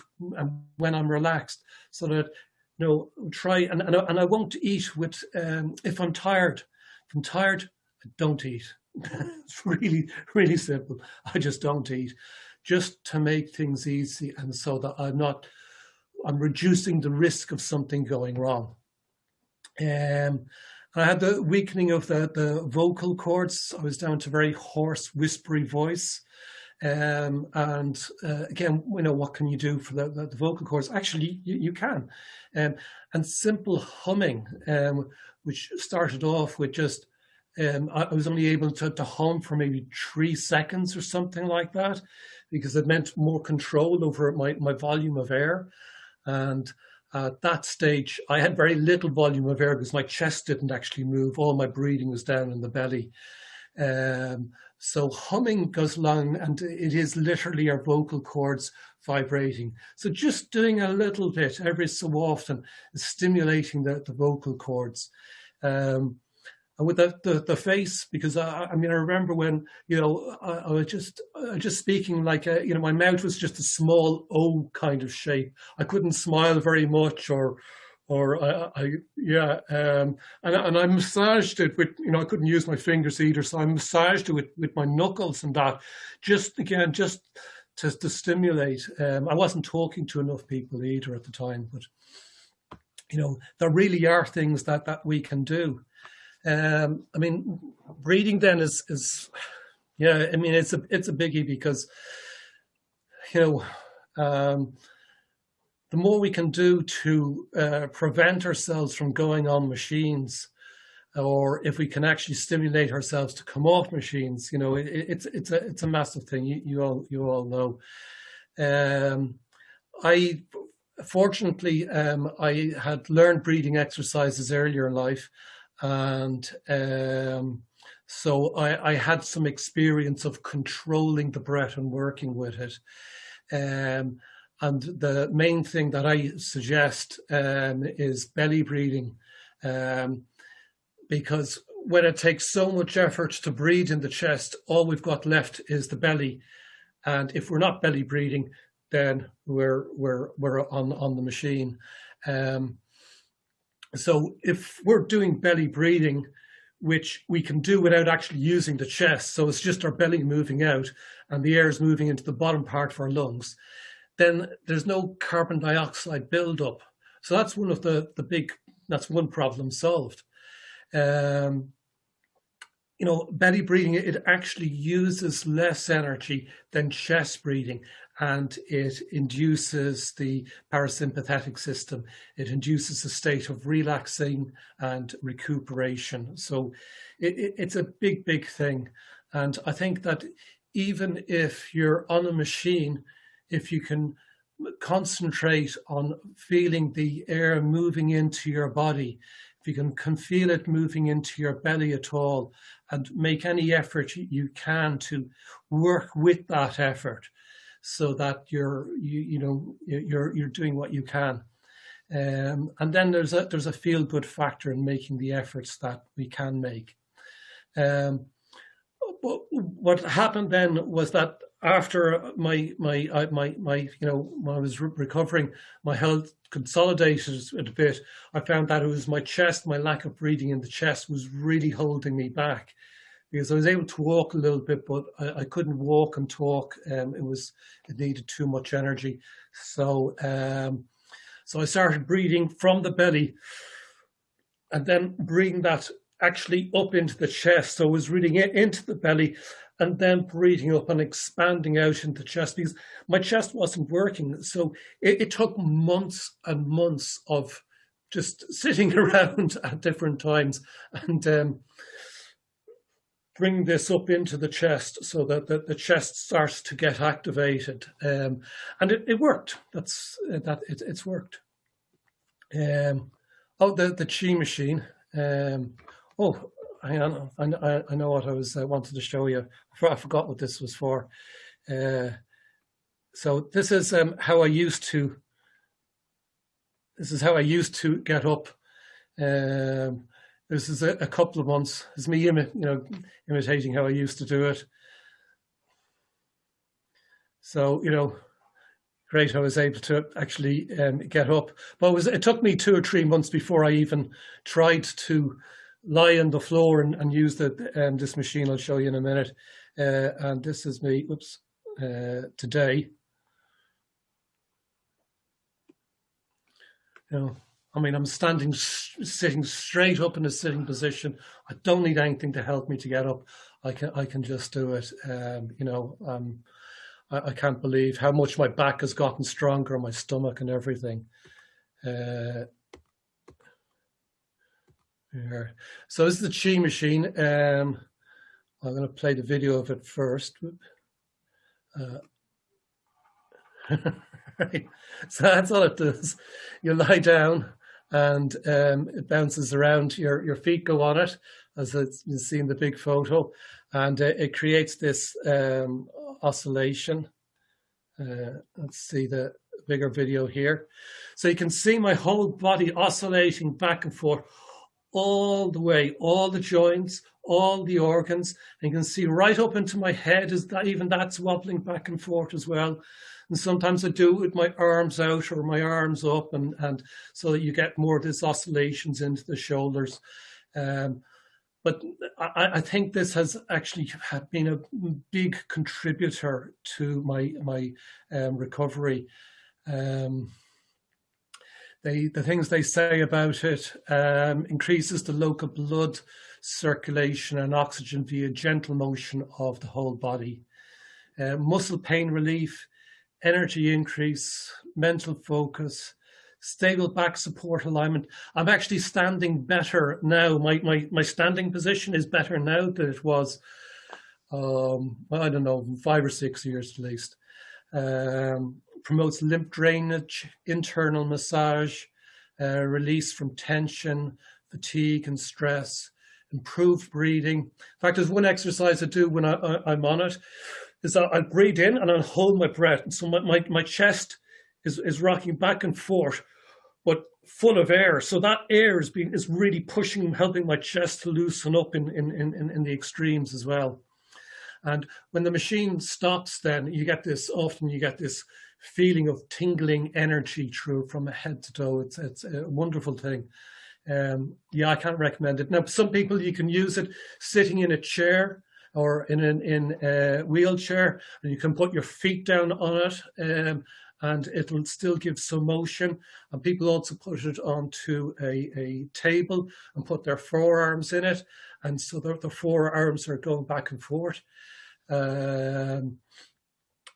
when I'm relaxed, so that, you know, try, and I won't eat with, if I'm tired. If I'm tired, I don't eat. It's really, really simple. I just don't eat, just to make things easy, and so that I'm reducing the risk of something going wrong. I had the weakening of the vocal cords. I was down to very hoarse, whispery voice. Again, you know, what can you do for the vocal cords? Actually, you can. And simple humming, which started off with just, I was only able to hum for maybe 3 seconds or something like that, because it meant more control over my volume of air. And at that stage, I had very little volume of air because my chest didn't actually move. All my breathing was down in the belly. So humming goes along, and it is literally our vocal cords vibrating. So just doing a little bit every so often is stimulating the vocal cords. And with the face, because I mean, I remember when, you know, I was just speaking like, you know, my mouth was just a small O kind of shape. I couldn't smile very much, and I massaged it with, you know, I couldn't use my fingers either, so I massaged it with my knuckles and that, just to stimulate. I wasn't talking to enough people either at the time, but, you know, there really are things that we can do. I mean, breathing then is yeah, I mean, it's a biggie, because, you know, the more we can do to prevent ourselves from going on machines, or if we can actually stimulate ourselves to come off machines, you know, it's a massive thing. You all know. Fortunately, I had learned breathing exercises earlier in life, and so I had some experience of controlling the breath and working with it. And the main thing that I suggest is belly breathing, because when it takes so much effort to breathe in the chest, all we've got left is the belly. And if we're not belly breathing, then we're on the machine. So if we're doing belly breathing, which we can do without actually using the chest, so it's just our belly moving out and the air is moving into the bottom part of our lungs, then there's no carbon dioxide buildup. So that's one of that's one problem solved. You know, belly breathing, it actually uses less energy than chest breathing, and it induces the parasympathetic system. It induces a state of relaxing and recuperation. So it's a big thing. And I think that even if you're on a machine, if you can concentrate on feeling the air moving into your body, if you can feel it moving into your belly at all, and make any effort you can to work with that effort, so that you're doing what you can. And then there's a feel good factor in making the efforts that we can make. What happened then was that after my when I was recovering, my health consolidated a bit. I found that it was my chest, my lack of breathing in the chest was really holding me back, because I was able to walk a little bit, but I couldn't walk and talk. It needed too much energy. So I started breathing from the belly, and then breathing that actually up into the chest. So I was breathing into the belly and then breathing up and expanding out into the chest, because my chest wasn't working. So it took months and months of just sitting around at different times and bring this up into the chest so that the chest starts to get activated. And it worked. It's worked. The chi machine. Oh, hang on. I know what I was wanted to show you. I forgot what this was for. So this is how I used to. This is how I used to get up. This is a couple of months. It's me, imitating how I used to do it. So, great. I was able to actually get up. But it took me 2 or 3 months before I even tried to lie on the floor and use this machine. I'll show you in a minute. And this is me, today. I'm sitting straight up in a sitting position. I don't need anything to help me to get up. I can just do it. I can't believe how much my back has gotten stronger, my stomach and everything. Here. So this is the chi machine. I'm going to play the video of it first. Right. So that's all it does. You lie down and it bounces around. Your feet go on it, as you see in the big photo, and it creates this oscillation. Let's see the bigger video here. So you can see my whole body oscillating back and forth all the way, all the joints, all the organs. And you can see right up into my head that's wobbling back and forth as well. And sometimes I do it with my arms out or my arms up, and so that you get more of these oscillations into the shoulders. But I think this has actually been a big contributor to my recovery. The things they say about it: increases the local blood circulation and oxygen via gentle motion of the whole body. Muscle pain relief, energy increase, mental focus, stable back support alignment. I'm actually standing better now. My standing position is better now than it was, I don't know, 5 or 6 years at least. Promotes lymph drainage, internal massage, release from tension, fatigue and stress, improved breathing. In fact, there's one exercise I do when I'm on it, is that I breathe in and I'll hold my breath. And so my chest is rocking back and forth, but full of air. So that air is really pushing, helping my chest to loosen up in the extremes as well. And when the machine stops, then you get this feeling of tingling energy through from head to toe. It's a wonderful thing. I can't recommend it. Now, some people, you can use it sitting in a chair or in a wheelchair, and you can put your feet down on it, and it will still give some motion. And people also put it onto a table and put their forearms in it, and so the forearms are going back and forth.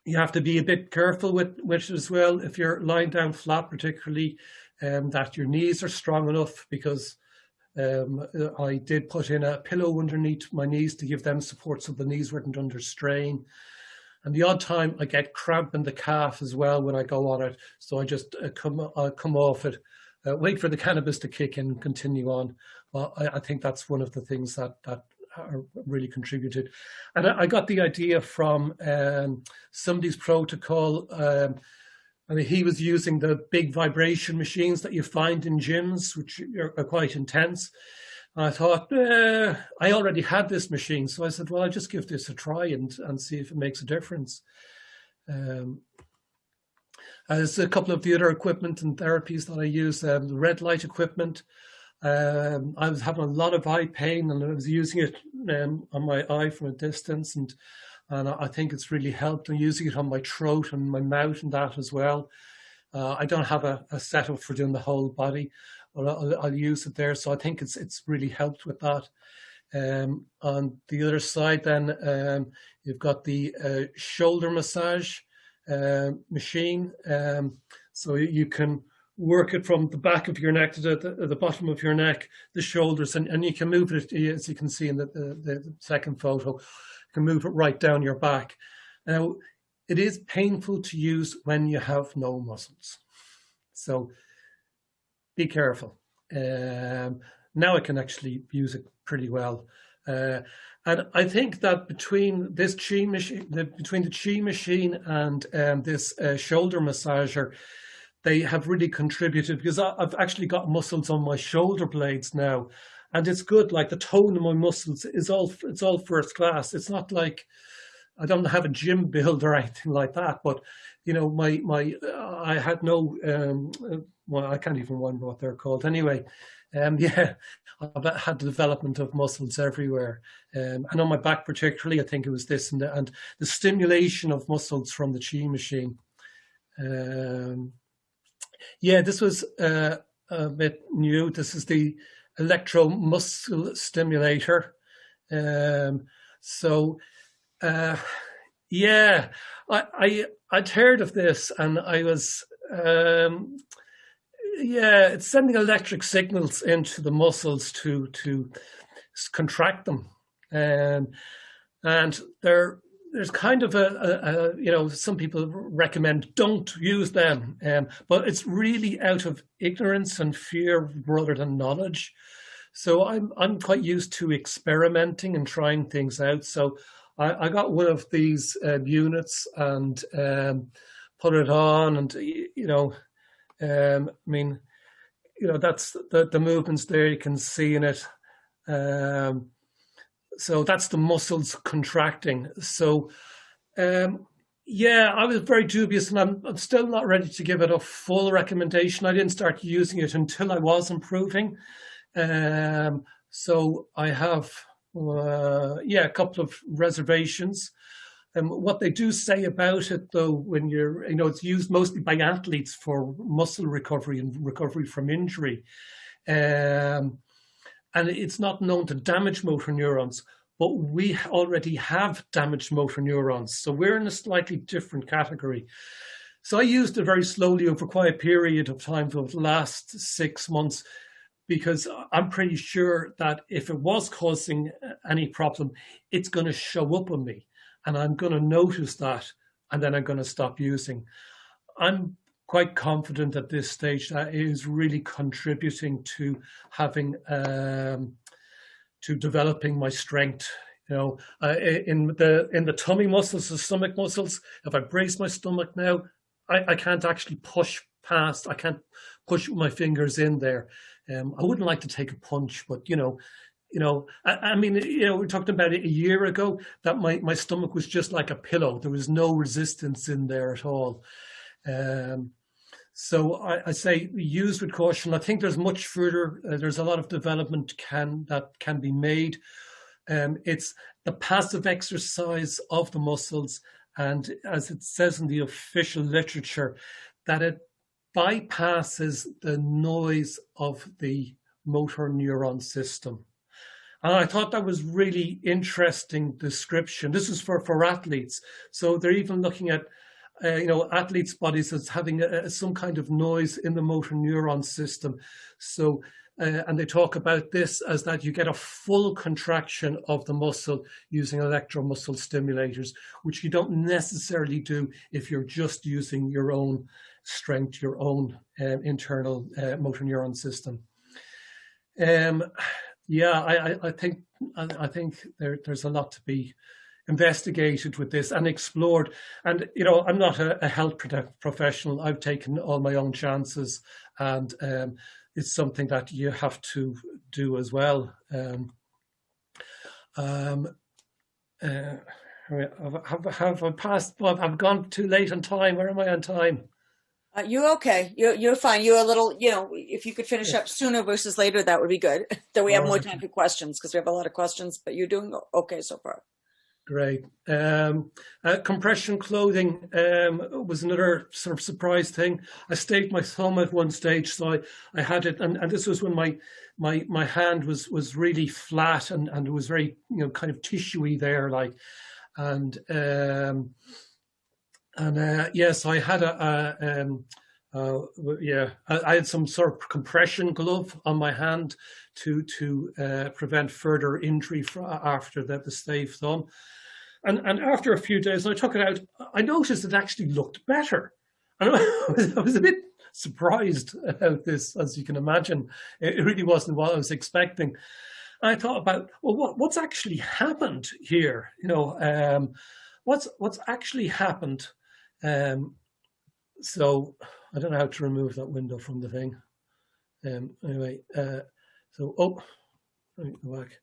You have to be a bit careful with it as well, if you're lying down flat particularly, that your knees are strong enough, because I did put in a pillow underneath my knees to give them support so the knees weren't under strain. And the odd time I get cramp in the calf as well when I go on it, so I just come off it wait for the cannabis to kick in and continue on. Well, I think that's one of the things that really contributed. And I got the idea from somebody's protocol. I mean, he was using the big vibration machines that you find in gyms, which are quite intense. And I thought, I already had this machine. So I said, well, I'll just give this a try and see if it makes a difference. There's a couple of the other equipment and therapies that I use, the red light equipment. I was having a lot of eye pain and I was using it on my eye from a distance, and I think it's really helped. I'm using it on my throat and my mouth and that as well. I don't have a setup for doing the whole body, but I'll use it there. So I think it's really helped with that. On the other side then, you've got the shoulder massage machine. So you can work it from the back of your neck to the bottom of your neck, the shoulders, and you can move it, as you can see in the second photo, you can move it right down your back. Now, it is painful to use when you have no muscles. So be careful. Now I can actually use it pretty well. And I think that between this Chi machine, between the Chi machine and this shoulder massager, they have really contributed, because I've actually got muscles on my shoulder blades now, and it's good. Like the tone of my muscles is it's all first class. It's not like I don't have a gym build or anything like that, but you know, I had no well, I can't even remember what they're called anyway. Yeah, I've had the development of muscles everywhere, and on my back particularly. I think it was this and the stimulation of muscles from the Chi machine. Yeah, this was a bit new. This is the electromuscle stimulator. Yeah, I'd heard of this, and I was yeah, it's sending electric signals into the muscles to contract them, and there's kind of a you know, some people recommend don't use them, but it's really out of ignorance and fear rather than knowledge. So I'm quite used to experimenting and trying things out. So I got one of these units and put it on, and you know, I mean, you know, that's the movements there you can see in it. So that's the muscles contracting. So, yeah, I was very dubious, and I'm still not ready to give it a full recommendation. I didn't start using it until I was improving. So I have, yeah, a couple of reservations. What they do say about it, though, when you're, you know, it's used mostly by athletes for muscle recovery and recovery from injury. And it's not known to damage motor neurons, but we already have damaged motor neurons. So we're in a slightly different category. So I used it very slowly over quite a period of time for the last 6 months, because I'm pretty sure that if it was causing any problem, it's going to show up on me, and I'm going to notice that, and then I'm going to stop using. I'm quite confident at this stage that it is really contributing to having to developing my strength. You know, in the tummy muscles, the stomach muscles, if I brace my stomach now, I can't actually push past. I can't push my fingers in there. I wouldn't like to take a punch, but you know, I mean, you know, we talked about it a year ago that my stomach was just like a pillow. There was no resistance in there at all. So I say use with caution. I think there's much further. There's a lot of development that can be made. It's the passive exercise of the muscles, and as it says in the official literature, that it bypasses the noise of the motor neuron system. And I thought that was really interesting description. This is for athletes. So they're even looking at, you know, athletes' bodies as having some kind of noise in the motor neuron system. So, and they talk about this as that you get a full contraction of the muscle using electromuscle stimulators, which you don't necessarily do if you're just using your own strength to your own internal motor neuron system. Yeah, I think there's a lot to be investigated with this and explored. And I'm not a health professional. I've taken all my own chances, and it's something that you have to do as well. Have I passed? Well, I've gone too late on time. Where am I on time? You're okay. You're fine. You're a little, if you could finish up sooner versus later, that would be good. Then we have more time for questions, because we have a lot of questions, but you're doing okay so far. Great. Compression clothing was another sort of surprise thing. I staked my thumb at one stage, so I had it, and this was when my hand was really flat and it was very kind of tissuey there, like, and yes, I had I had some sort of compression glove on my hand to prevent further injury after the staved thumb. And after a few days, when I took it out, I noticed it actually looked better. And I was a bit surprised about this, as you can imagine. It really wasn't what I was expecting. And I thought about, well, what's actually happened here? What's actually happened? So I don't know how to remove that window from the thing. Anyway, let me go back.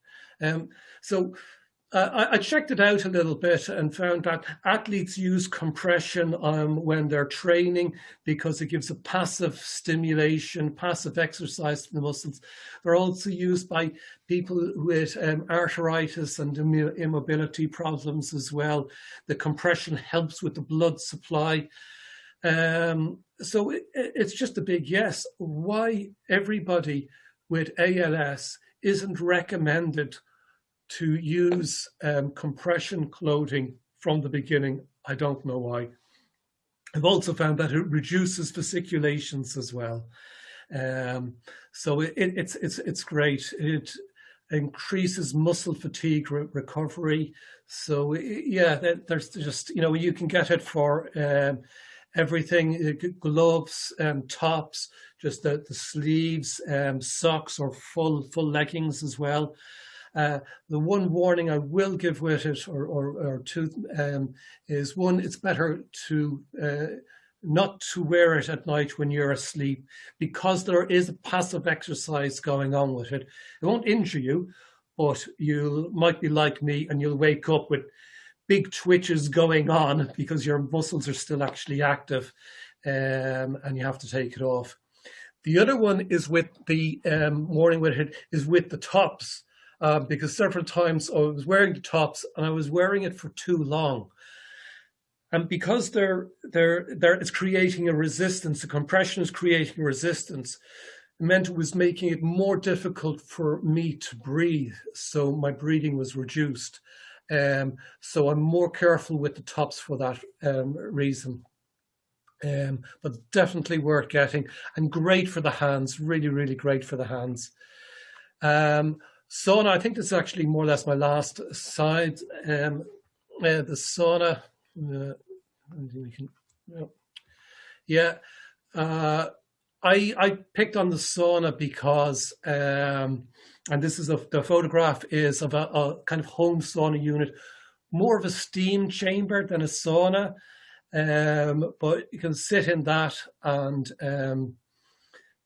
I checked it out a little bit and found that athletes use compression when they're training because it gives a passive stimulation, passive exercise to the muscles. They're also used by people with arthritis and immobility problems as well. The compression helps with the blood supply. So it's just a big yes. Why everybody with ALS isn't recommended to use compression clothing from the beginning, I don't know why. I've also found that it reduces fasciculations as well. So it's great. It increases muscle fatigue recovery. So yeah, there's just, you can get it for everything, gloves, tops, just the sleeves, socks or full leggings as well. The one warning I will give with it, or two, is one, it's better to not to wear it at night when you're asleep, because there is a passive exercise going on with it. It won't injure you, but you might be like me and you'll wake up with big twitches going on because your muscles are still actually active, and you have to take it off. The other one is with the warning with it is with the tops. Because several times I was wearing the tops and I was wearing it for too long. And because it's creating a resistance, the compression is creating a resistance, it meant it was making it more difficult for me to breathe. So my breathing was reduced. So I'm more careful with the tops for that reason. But definitely worth getting, and great for the hands, really, really great for the hands. Sauna, I think this is actually more or less my last slide. The sauna, I picked on the sauna because, and this is the photograph is of a kind of home sauna unit, more of a steam chamber than a sauna, but you can sit in that, and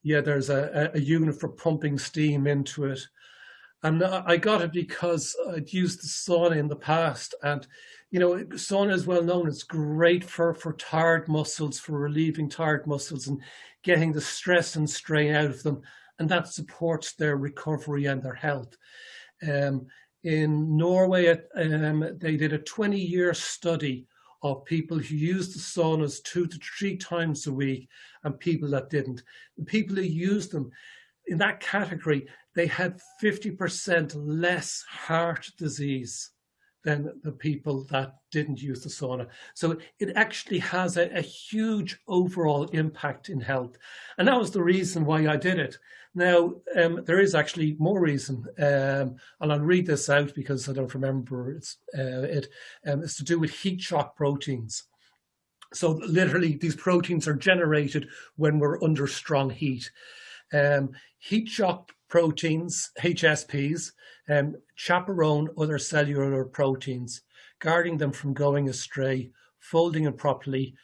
there's a unit for pumping steam into it. And I got it because I'd used the sauna in the past, and sauna is well known. It's great for tired muscles, for relieving tired muscles and getting the stress and strain out of them, and that supports their recovery and their health. In Norway, they did a 20-year study of people who used the saunas 2 to 3 times a week and people that didn't. The people who used them, in that category, they had 50% less heart disease than the people that didn't use the sauna. So it actually has a huge overall impact in health. And that was the reason why I did it. Now, there is actually more reason, and I'll read this out because I don't remember it's to do with heat shock proteins. So literally these proteins are generated when we're under strong heat. Heat shock proteins, HSPs, chaperone other cellular proteins, guarding them from going astray, folding improperly,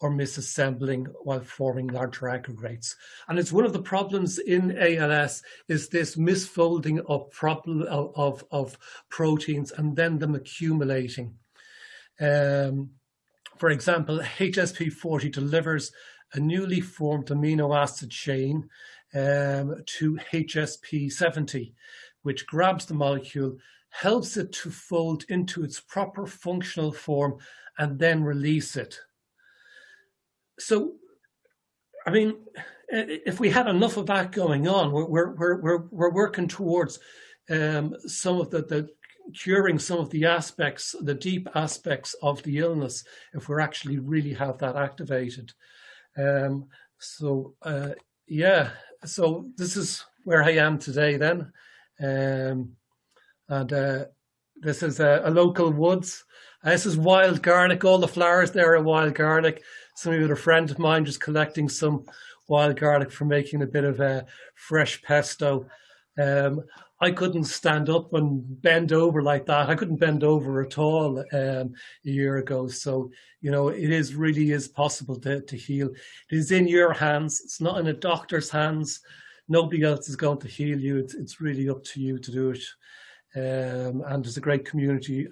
or misassembling while forming larger aggregates. And it's one of the problems in ALS is this misfolding of proteins and then them accumulating. For example, HSP40 delivers a newly formed amino acid chain to HSP70, which grabs the molecule, helps it to fold into its proper functional form, and then release it. So, I mean, if we had enough of that going on, we're working towards some of the curing some of the aspects, the deep aspects of the illness, if we're actually really have that activated. Yeah, so this is where I am today then. This is a local woods. This is wild garlic. All the flowers there are wild garlic. Somebody with a friend of mine just collecting some wild garlic for making a bit of a fresh pesto. I couldn't stand up and bend over like that. I couldn't bend over at all a year ago. So, you know, it really is possible to heal. It is in your hands. It's not in a doctor's hands. Nobody else is going to heal you. It's really up to you to do it. And there's a great community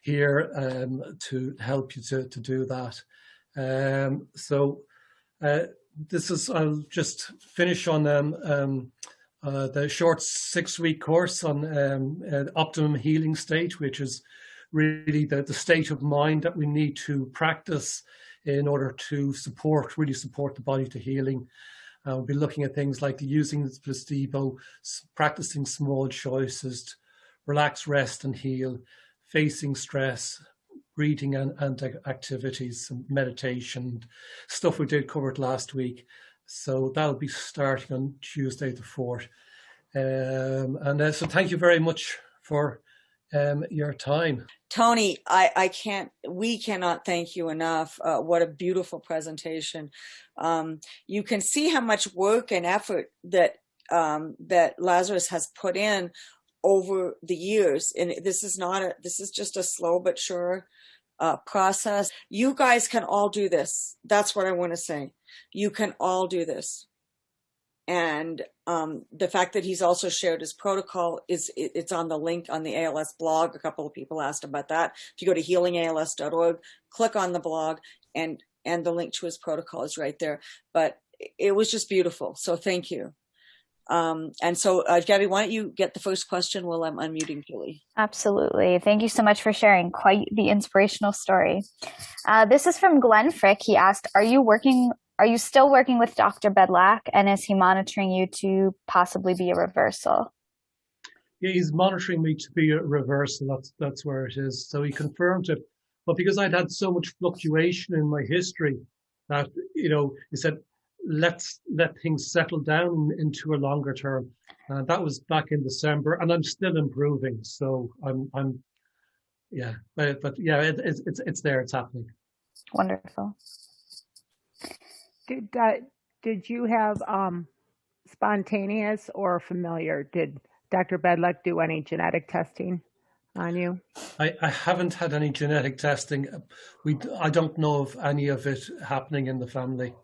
here to help you to do that. I'll just finish on the short 6-week course on optimum healing state, which is really the state of mind that we need to practice in order to really support the body to healing. We'll be looking at things like using the placebo, practicing small choices, relax, rest and heal, facing stress, breathing and activities, and meditation, stuff we did covered last week. So that'll be starting on Tuesday the 4th. So thank you very much for your time. Tony, we cannot thank you enough. What a beautiful presentation. You can see how much work and effort that Lazarus has put in over the years. And this is just a slow but sure process. You guys can all do this. That's what I want to say. You can all do this. And the fact that he's also shared his protocol it's on the link on the ALS blog. A couple of people asked about that. If you go to healingals.org, click on the blog, and the link to his protocol is right there. But it was just beautiful. So thank you. And so, Gabby, why don't you get the first question while I'm unmuting Julie? Absolutely. Thank you so much for sharing quite the inspirational story. This is from Glenn Frick. He asked, are you still working with Dr. Bedlack, and is he monitoring you to possibly be a reversal? Yeah, he's monitoring me to be a reversal. That's where it is. So he confirmed it. But because I'd had so much fluctuation in my history that, you know, he said, let's let things settle down into a longer term. That was back in December, and I'm still improving. So I'm yeah, but yeah, it's there, it's happening. Wonderful. Did you have spontaneous or familiar? Did Dr. Bedlack do any genetic testing on you? I haven't had any genetic testing. I don't know of any of it happening in the family.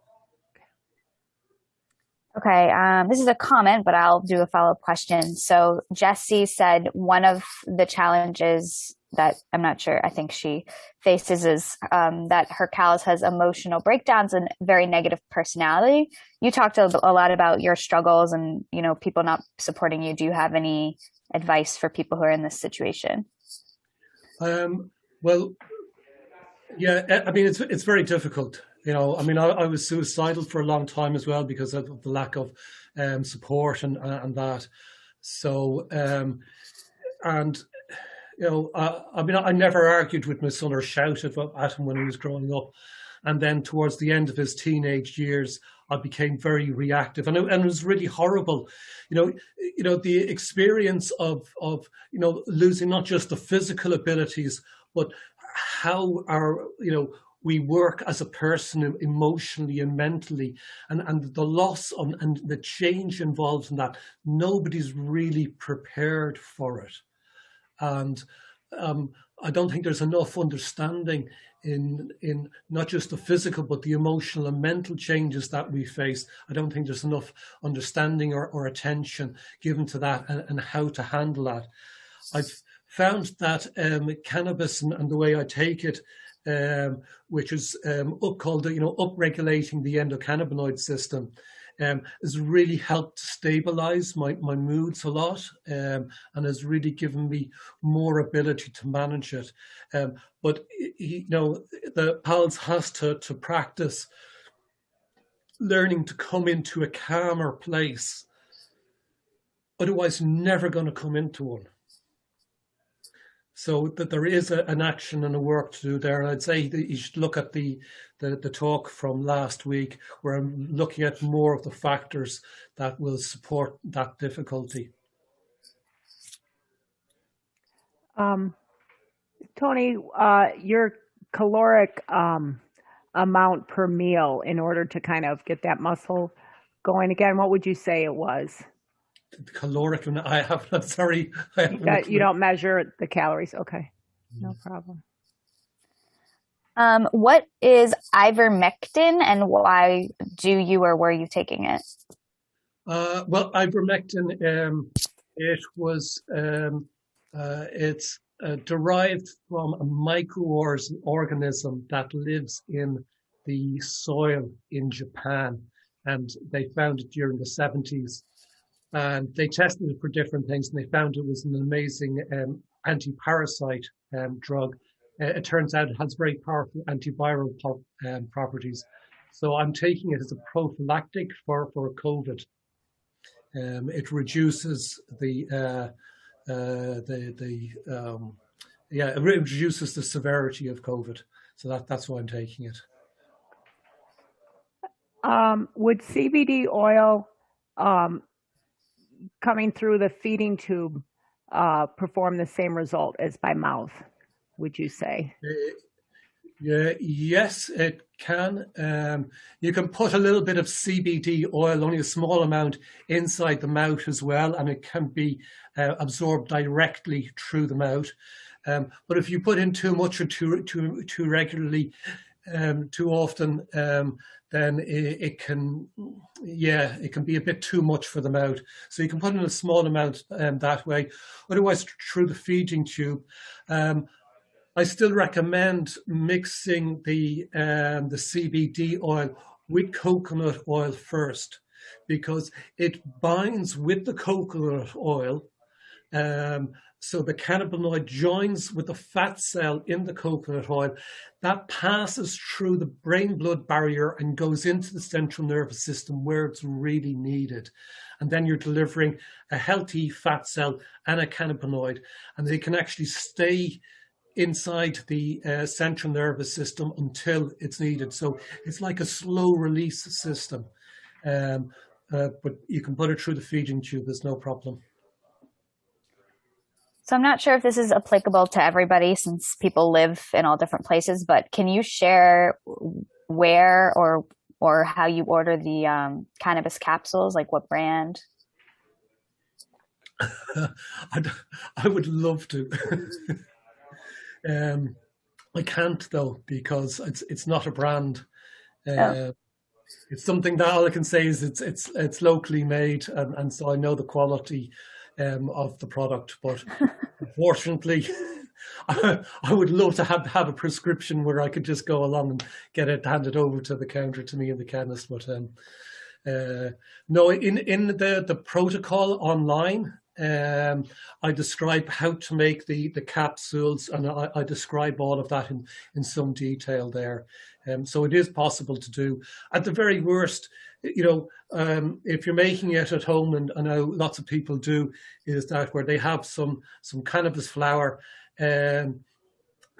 Okay, this is a comment, but I'll do a follow-up question. So Jessie said one of the challenges that I'm not sure, I think she faces is that her callus has emotional breakdowns and very negative personality. You talked a lot about your struggles and, you know, people not supporting you. Do you have any advice for people who are in this situation? Well, yeah, I mean, it's very difficult. You know, I mean, I was suicidal for a long time as well because of the lack of support and that. So, and, you know, I mean, I never argued with my son or shouted at him when he was growing up. And then towards the end of his teenage years, I became very reactive, and it was really horrible. You know, the experience of you know, losing not just the physical abilities, but how we work as a person emotionally and mentally, and the loss and the change involved in that, nobody's really prepared for it. And I don't think there's enough understanding in not just the physical, but the emotional and mental changes that we face. I don't think there's enough understanding or attention given to that and how to handle that. I've found that cannabis and the way I take it, which is called, upregulating the endocannabinoid system, has really helped to stabilize my moods a lot, and has really given me more ability to manage it. But the PALS has to practice learning to come into a calmer place. Otherwise, never going to come into one. So that there is an action and a work to do there. And I'd say that you should look at the talk from last week, where I'm looking at more of the factors that will support that difficulty. Tony, your caloric amount per meal in order to kind of get that muscle going again, what would you say it was? The caloric, and I'm sorry. You don't measure the calories. Okay, no problem. What is ivermectin, and why do you or were you taking it? Well, ivermectin, it's derived from a microorganism that lives in the soil in Japan, and they found it during the 70s. And they tested it for different things, and they found it was an amazing anti-parasite drug. It turns out it has very powerful antiviral properties. So I'm taking it as a prophylactic for COVID. It reduces it reduces the severity of COVID. So that's why I'm taking it. Would CBD oil coming through the feeding tube perform the same result as by mouth, would you say? Yes, it can. You can put a little bit of CBD oil, only a small amount, inside the mouth as well, and it can be absorbed directly through the mouth. But if you put in too much or too regularly, too often, then it can be a bit too much for the mouth. So you can put in a small amount that way. Otherwise, through the feeding tube. I still recommend mixing the CBD oil with coconut oil first, because it binds with the coconut oil. So the cannabinoid joins with the fat cell in the coconut oil. That passes through the brain-blood barrier and goes into the central nervous system where it's really needed. And then you're delivering a healthy fat cell and a cannabinoid, and they can actually stay inside the central nervous system until it's needed. So it's like a slow release system. But you can put it through the feeding tube, there's no problem. So I'm not sure if this is applicable to everybody since people live in all different places, but can you share where or how you order the cannabis capsules, like what brand? I would love to. I can't though, because it's not a brand. It's something that all I can say is it's locally made, and so I know the quality of the product. But unfortunately, I would love to have a prescription where I could just go along and get it handed over to the counter to me in the chemist. But no, in the protocol online, I describe how to make the capsules, and I describe all of that in some detail there. So it is possible to do. At the very worst, if you're making it at home, and I know lots of people do, is that where they have some cannabis flower, they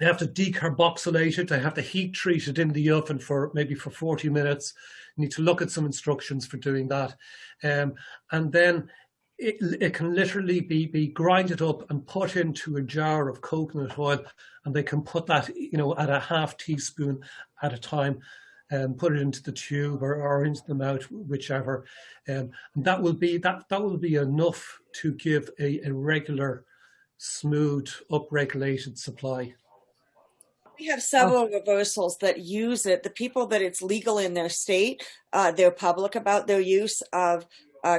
have to decarboxylate it, they have to heat treat it in the oven for 40 minutes. You need to look at some instructions for doing that. And then it can literally be grinded up and put into a jar of coconut oil, and they can put that, at a half teaspoon at a time, and put it into the tube or into the mouth, whichever. And that will be enough to give a regular, smooth, upregulated supply. We have several reversals that use it. The people that it's legal in their state, they're public about their use of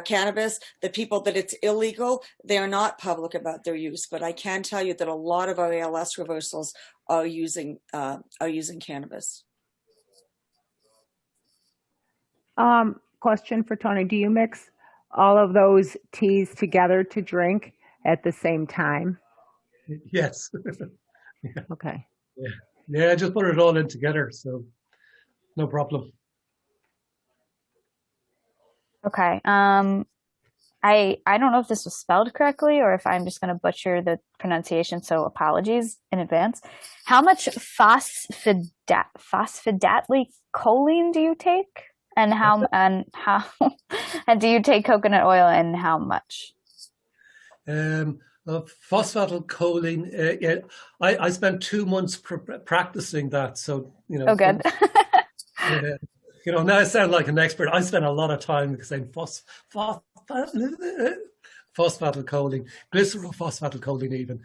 cannabis. The people that it's illegal, they are not public about their use. But I can tell you that a lot of our ALS reversals are using cannabis. Question for Tony: do you mix all of those teas together to drink at the same time? Yes. Yeah. Okay. Yeah, just put it all in together, so no problem. Okay. I don't know if this was spelled correctly or if I'm just going to butcher the pronunciation, so apologies in advance. How much phosphatidylcholine do you take, and how and do you take coconut oil, and how much? Phosphatidylcholine. Yeah, I spent 2 months practicing that, so Oh, good. Now I sound like an expert. I spent a lot of time saying phosphatidylcholine, glycerol phosphatidylcholine even.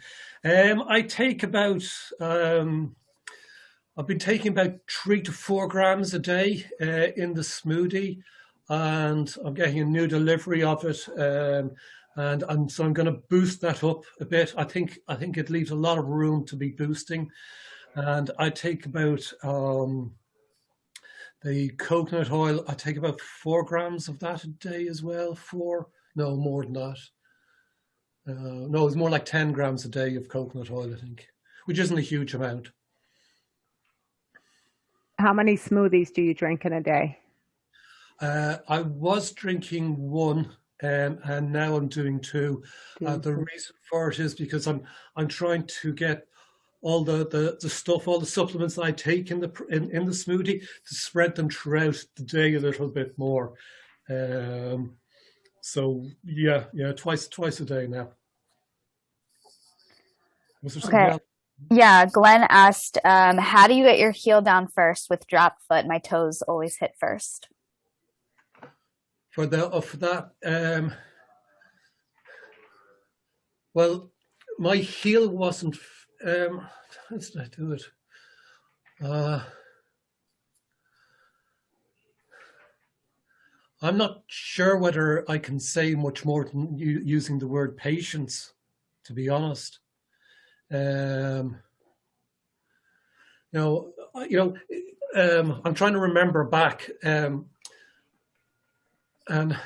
I take about, I've been taking about 3 to 4 grams a day in the smoothie, and I'm getting a new delivery of it. And so I'm going to boost that up a bit. I think it leaves a lot of room to be boosting. And I take about, the coconut oil, I take about 4 grams of that a day as well. No, more than that. No, it's more like 10 grams a day of coconut oil, I think, which isn't a huge amount. How many smoothies do you drink in a day? I was drinking 1, and now I'm doing 2. The reason for it is because I'm trying to get all the stuff, all the supplements that I take in the smoothie, to spread them throughout the day a little bit more. So yeah, twice a day now. Was there something else? Yeah, Glenn asked, how do you get your heel down first with drop foot? My toes always hit first. For that, well, my heel wasn't. How did I do it? I'm not sure whether I can say much more than using the word patience, to be honest. I'm trying to remember back, and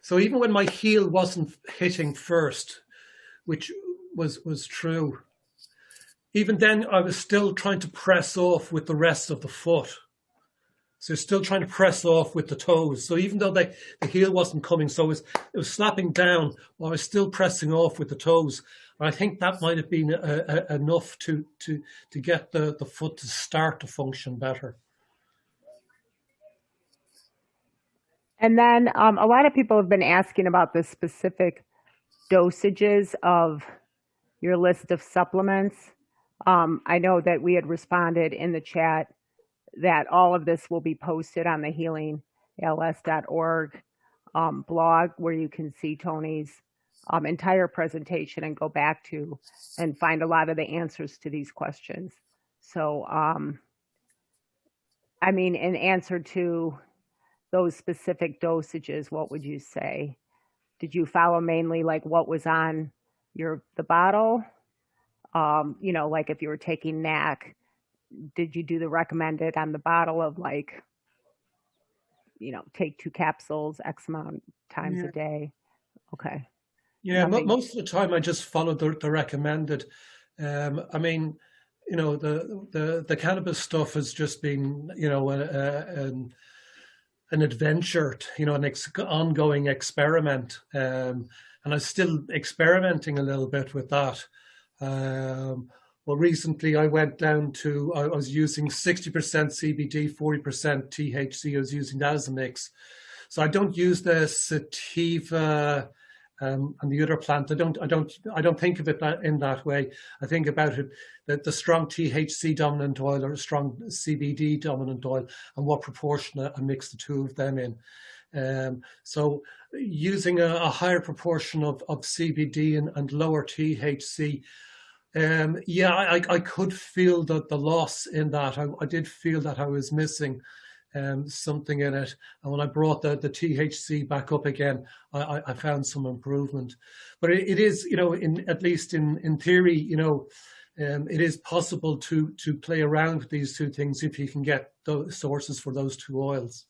so even when my heel wasn't hitting first, which was true, even then I was still trying to press off with the rest of the foot. So still trying to press off with the toes. So even though the heel wasn't coming, so it was slapping down while I was still pressing off with the toes. And I think that might have been enough to get the foot to start to function better. And then a lot of people have been asking about the specific dosages of your list of supplements. I know that we had responded in the chat that all of this will be posted on the healingals.org blog, where you can see Tony's entire presentation and go back to and find a lot of the answers to these questions. So, in answer to those specific dosages, what would you say? Did you follow mainly like what was on the bottle? Like if you were taking NAC, did you do the recommended on the bottle of like, take 2 capsules X amount times a day? Okay. Yeah, most of the time I just followed the recommended. The cannabis stuff has just been, an adventure, an ongoing experiment. And I'm still experimenting a little bit with that. Well, recently I went down to, I was using 60% CBD, 40% THC. I was using that as a mix. So I don't use the sativa and the other plant. I don't think of it in that way. I think about it that the strong THC dominant oil or a strong CBD dominant oil, and what proportion I mix the two of them in. So using a higher proportion of CBD and lower THC. I could feel the loss in that. I did feel that I was missing something in it. And when I brought the THC back up again, I found some improvement. But it is, at least in theory, it is possible to play around with these two things if you can get those sources for those two oils.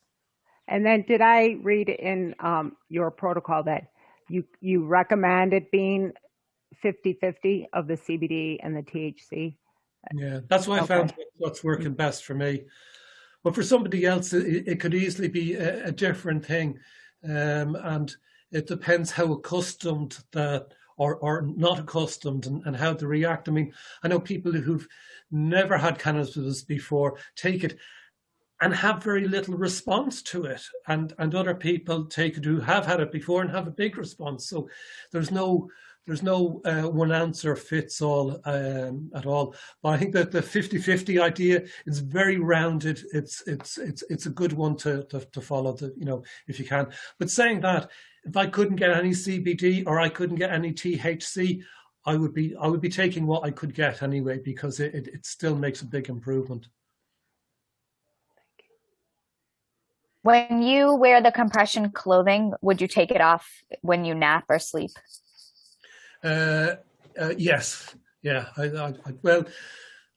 And then did I read in your protocol that you recommend it being 50-50 of the CBD and the THC? Yeah, that's why I found what's working best for me. But for somebody else, it could easily be a different thing. And it depends how accustomed that or not accustomed and how they react. I mean, I know people who've never had cannabis before take it and have very little response to it. And other people take it who have had it before and have a big response. So there's no one answer fits all at all. But I think that the 50-50 idea is very rounded. It's a good one to follow, if you can. But saying that, if I couldn't get any CBD or I couldn't get any THC, I would be taking what I could get anyway, because it still makes a big improvement. When you wear the compression clothing, would you take it off when you nap or sleep? Yes. Yeah. Well,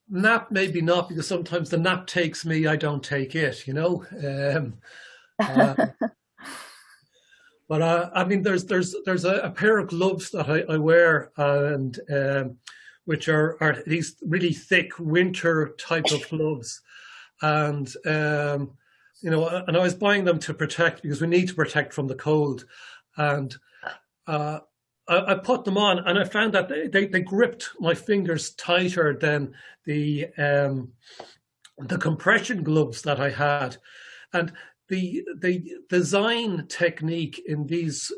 nap maybe not, because sometimes the nap takes me, I don't take it, But I mean, there's a pair of gloves that I wear, and which are these really thick winter type of gloves, and and I was buying them to protect, because we need to protect from the cold, and I put them on, and I found that they gripped my fingers tighter than the compression gloves that I had, and the design technique in these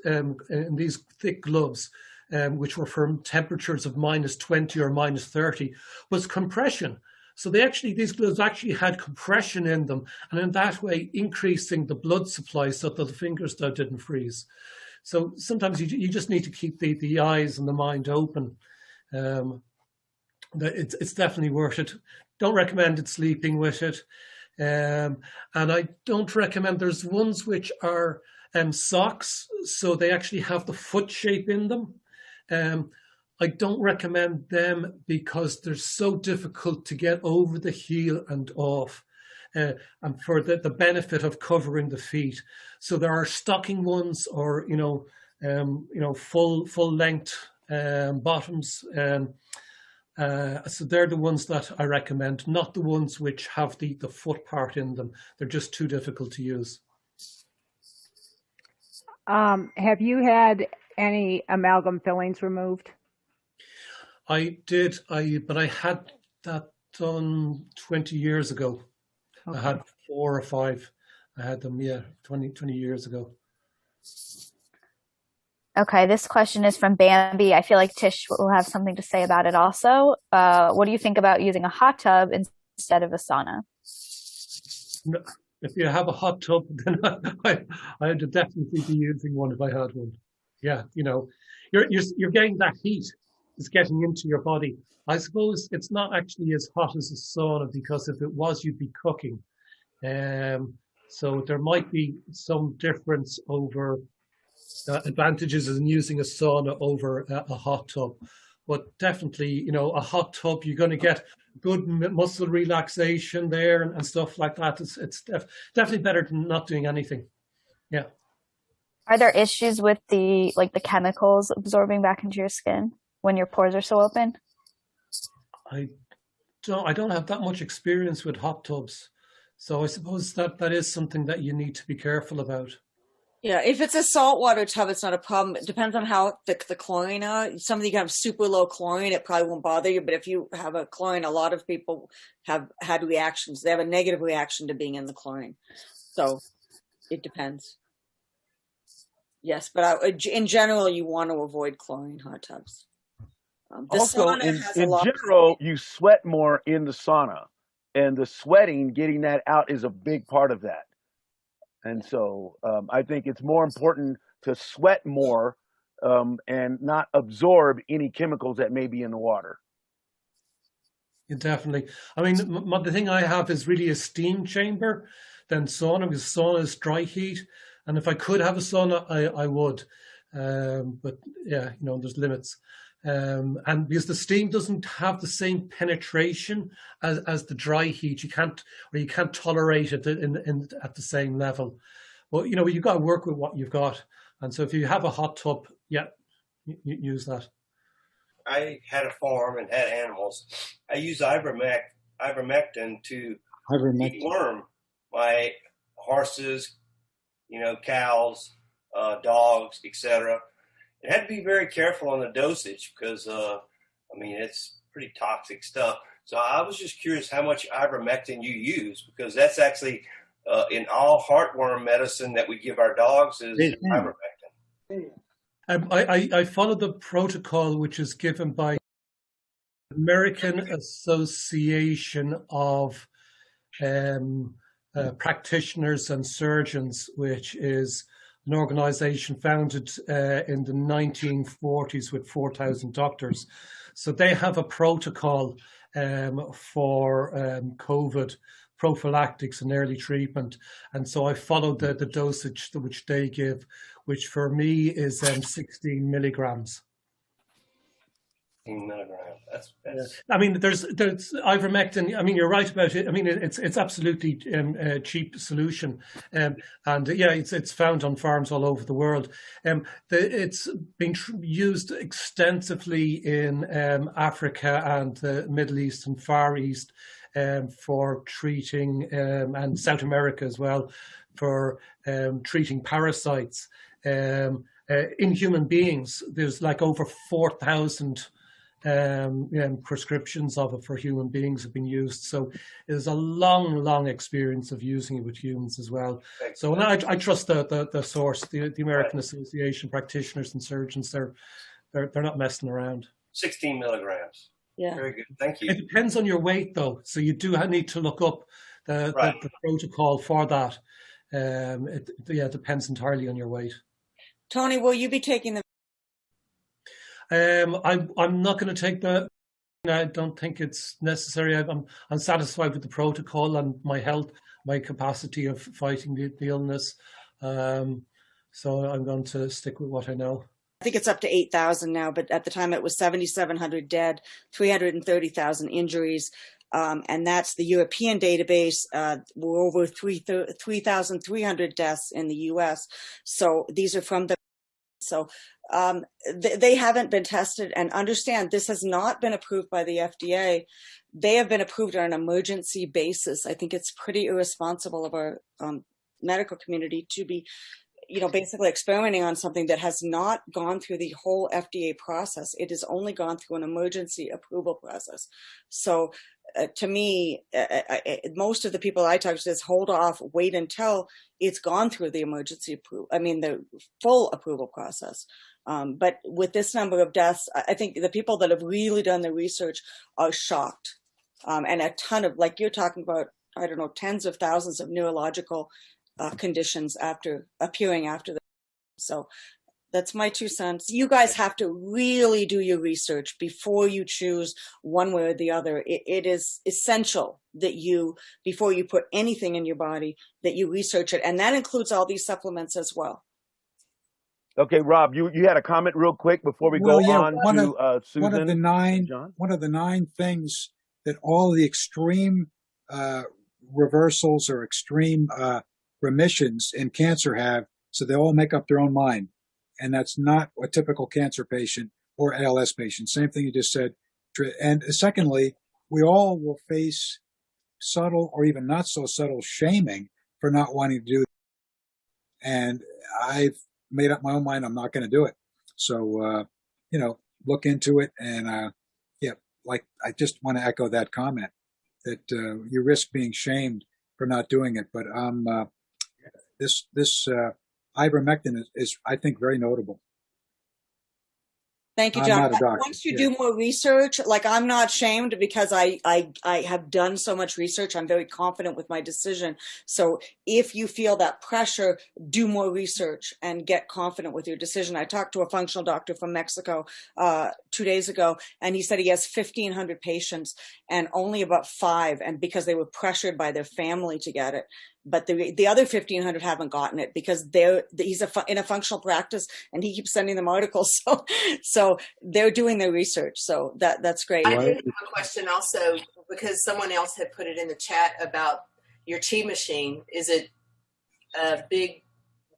thick gloves, which were from temperatures of -20 or -30, was compression. So these gloves actually had compression in them, and in that way increasing the blood supply so that the fingers didn't freeze. So sometimes you just need to keep the eyes and the mind open. It's definitely worth it. Don't recommend it sleeping with it. And I don't recommend, there's ones which are socks, so they actually have the foot shape in them. I don't recommend them because they're so difficult to get over the heel and off, and for the benefit of covering the feet. So there are stocking ones, or full length bottoms. So they're the ones that I recommend, not the ones which have the foot part in them. They're just too difficult to use. Have you had any amalgam fillings removed? I did, but I had that done 20 years ago. Okay. I had 4 or 5. I had them, 20 years ago. Okay, this question is from Bambi. I feel like Tish will have something to say about it also. What do you think about using a hot tub instead of a sauna? No, if you have a hot tub, then I'd definitely be using one if I had one. Yeah, you're getting that heat. It's getting into your body. I suppose it's not actually as hot as a sauna, because if it was, you'd be cooking. So there might be some difference over advantages in using a sauna over a hot tub. But definitely, a hot tub, you're going to get good muscle relaxation there and stuff like that. It's definitely better than not doing anything. Yeah. Are there issues with the chemicals absorbing back into your skin when your pores are so open? I don't have that much experience with hot tubs, so I suppose that is something that you need to be careful about. Yeah, if it's a saltwater tub, it's not a problem. It depends on how thick the chlorine are. Some of you can have super low chlorine, it probably won't bother you. But if you have a chlorine, a lot of people have had reactions. They have a negative reaction to being in the chlorine. So it depends. Yes, but in general, you want to avoid chlorine hot tubs. The Also, sauna has a in lot of general, you sweat more in the sauna, and the sweating, getting that out, is a big part of that. And so I think it's more important to sweat more and not absorb any chemicals that may be in the water. Yeah, definitely. I mean, the thing I have is really a steam chamber than sauna, because sauna is dry heat. And if I could have a sauna, I would. But yeah, there's limits. And because the steam doesn't have the same penetration as the dry heat, you can't tolerate it at the same level. Well, you've got to work with what you've got. And so if you have a hot tub, yeah, use that. I had a farm and had animals. I used ivermectin to deworm my horses, cows, dogs, etc. It had to be very careful on the dosage because, it's pretty toxic stuff. So I was just curious how much ivermectin you use, because that's actually in all heartworm medicine that we give our dogs is ivermectin. I follow the protocol which is given by the American Association of Practitioners and Surgeons, which is an organization founded in the 1940s with 4,000 doctors. So they have a protocol for COVID prophylactics and early treatment. And so I followed the dosage which they give, which for me is 16 milligrams. 16 milligrams. That's yeah. I mean, there's ivermectin. I mean, you're right about it. I mean, it's absolutely a cheap solution, and yeah, it's found on farms all over the world. It's been used extensively in Africa and the Middle East and Far East for treating, and South America as well, for treating parasites. In human beings, there's like over 4,000 prescriptions of it for human beings have been used. So there's a long experience of using it with humans as well. So and I trust the source, the American Association of Practitioners and Surgeons. They're not messing around. 16 milligrams. Yeah. Very good. Thank you. It depends on your weight, though. So you do need to look up the protocol for that. It depends entirely on your weight. Tony, will you be taking the? I'm not going to take the. I don't think it's necessary. I'm satisfied with the protocol and my health, my capacity of fighting the illness. So I'm going to stick with what I know. I think it's up to 8,000 now, but at the time it was 7,700 dead, 330,000 injuries. And that's the European database. We're over 3,300 deaths in the US. So these are from the. So they haven't been tested, and understand this has not been approved by the FDA. They have been approved on an emergency basis. I think it's pretty irresponsible of our medical community to be, basically experimenting on something that has not gone through the whole FDA process. It has only gone through an emergency approval process. So to me, most of the people I talk to says, hold off, wait until it's gone through the the full approval process. But with this number of deaths, I think the people that have really done the research are shocked. And a ton of, like you're talking about, I don't know, tens of thousands of neurological conditions appearing after the. So that's my 2 cents. You guys have to really do your research before you choose one way or the other. It is essential that before you put anything in your body, that you research it. And that includes all these supplements as well. Okay, Rob, you had a comment real quick before we go on to Susan. One of the 9 things that all of the extreme reversals or extreme remissions in cancer have, so they all make up their own mind. And that's not a typical cancer patient or ALS patient. Same thing you just said. And secondly, we all will face subtle or even not so subtle shaming for not wanting to do it. And I've made up my own mind. I'm not going to do it. So, look into it. And, I just want to echo that comment that you risk being shamed for not doing it. But ivermectin is, I think, very notable. Thank you, I'm John. not a doctor. Once you do more research, like I'm not shamed because I have done so much research. I'm very confident with my decision. So if you feel that pressure, do more research and get confident with your decision. I talked to a functional doctor from Mexico 2 days ago, and he said he has 1,500 patients and only about 5, and because they were pressured by their family to get it. But the other 1,500 haven't gotten it because he's in a functional practice and he keeps sending them articles. So they're doing their research. So that's great. I did have a question also because someone else had put it in the chat about your chi machine. Is it a big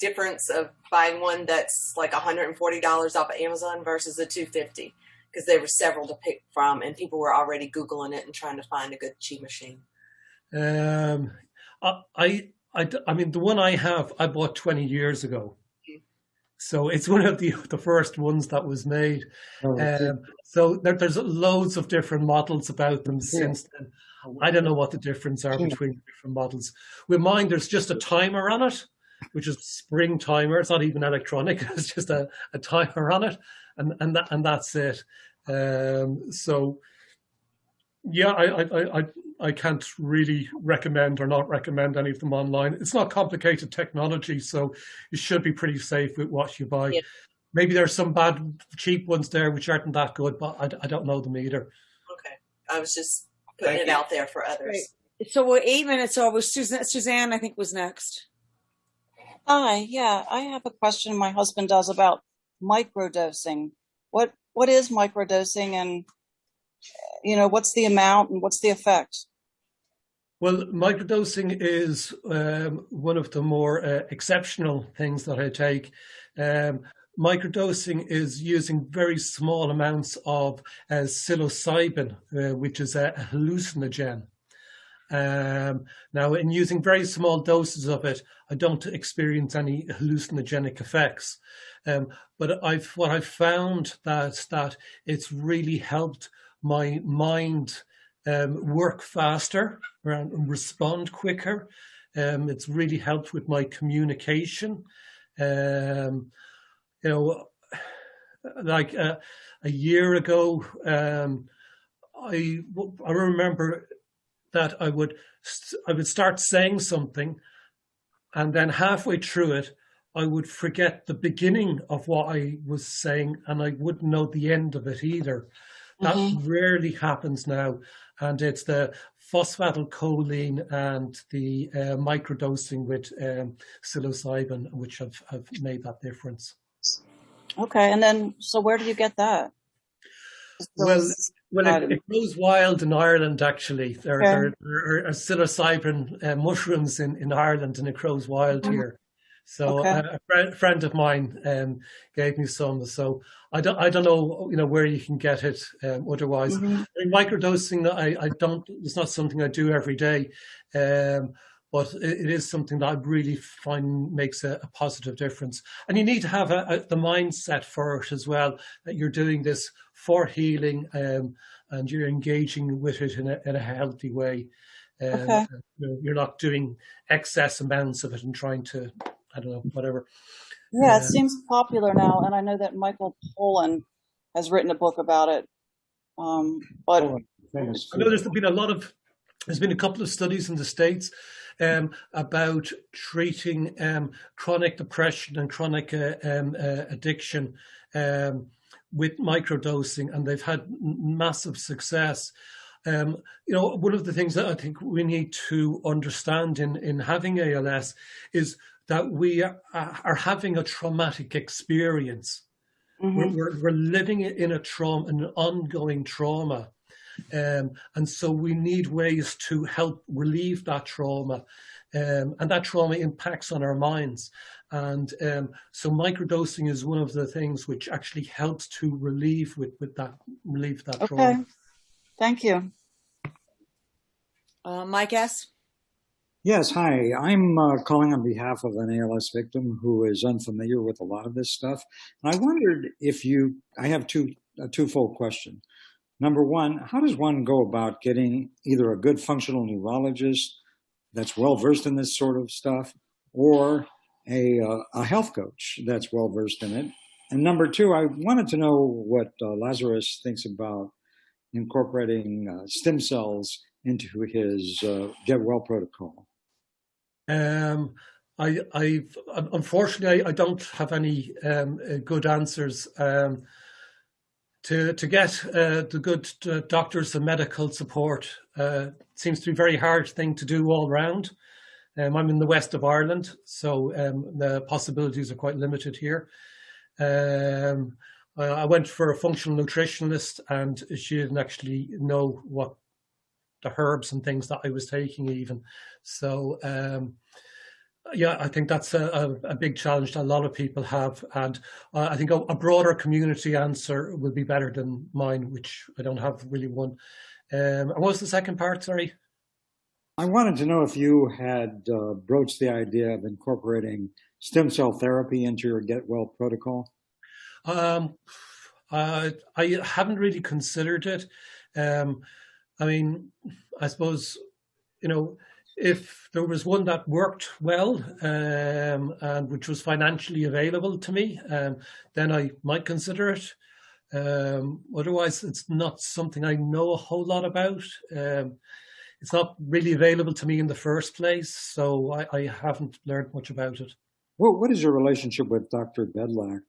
difference of buying one that's like $140 off of Amazon versus a $250? Because there were several to pick from and people were already Googling it and trying to find a good chi machine. I mean, the one I have, I bought 20 years ago. So it's one of the first ones that was made. So there's loads of different models about them since then. I don't know what the difference are between the different models. With mine, there's just a timer on it, which is a spring timer. It's not even electronic. It's just a timer on it, and that's it. So yeah, I can't really recommend or not recommend any of them online. It's not complicated technology, so you should be pretty safe with what you buy. Yeah. Maybe there's some bad, cheap ones there which aren't that good, but I don't know them either. Okay. I was just putting it out there for others. Great. So we're 8 minutes over. Suzanne, I think, was next. Hi. Yeah, I have a question my husband does about microdosing. What is microdosing, and what's the amount and what's the effect? Well, microdosing is one of the more exceptional things that I take. Microdosing is using very small amounts of psilocybin, which is a hallucinogen. Now, in using very small doses of it, I don't experience any hallucinogenic effects. But what I've found that it's really helped my mind work faster and respond quicker. It's really helped with my communication. Like a year ago, I remember that I would start saying something, and then halfway through it, I would forget the beginning of what I was saying, and I wouldn't know the end of it either. That rarely happens now, and it's the phosphatidylcholine and the microdosing with psilocybin which have made that difference. Okay, and then so where do you get that? Well, it grows wild in Ireland. Actually, there are psilocybin mushrooms in Ireland, and it grows wild here. So a friend of mine gave me some. So I don't know, where you can get it. Otherwise, I mean, microdosing, I don't. It's not something I do every day, but it is something that I really find makes a positive difference. And you need to have the mindset for it as well, that you're doing this for healing, and you're engaging with it in a healthy way. You're not doing excess amounts of it and trying to, I don't know, whatever. Yeah, it seems popular now, and I know that Michael Pollan has written a book about it. But I know there's been a couple of studies in the States about treating chronic depression and chronic addiction with microdosing, and they've had massive success. One of the things that I think we need to understand in having ALS is that we are having a traumatic experience. We're living in an ongoing trauma. And so we need ways to help relieve that trauma. And that trauma impacts on our minds. And so microdosing is one of the things which actually helps to relieve that trauma. Thank you. Mike S. Yes, hi. I'm calling on behalf of an ALS victim who is unfamiliar with a lot of this stuff. And I wondered I have a twofold question. Number one, how does one go about getting either a good functional neurologist that's well-versed in this sort of stuff, or a health coach that's well versed in it. And number two, I wanted to know what Lazarus thinks about incorporating stem cells into his get well protocol. Unfortunately, I don't have any good answers. To get the good doctors and medical support seems to be a very hard thing to do all round. I'm in the west of Ireland, so the possibilities are quite limited here. I went for a functional nutritionist, and she didn't actually know what the herbs and things that I was taking even. So yeah, I think that's a big challenge that a lot of people have. And I think a broader community answer will be better than mine, which I don't have really one. And what was the second part, sorry? I wanted to know if you had broached the idea of incorporating stem cell therapy into your get well protocol. I haven't really considered it. I mean, I suppose, if there was one that worked well and which was financially available to me, then I might consider it. Otherwise, it's not something I know a whole lot about. It's not really available to me in the first place, so I haven't learned much about it. Well, what is your relationship with Dr. Bedlack?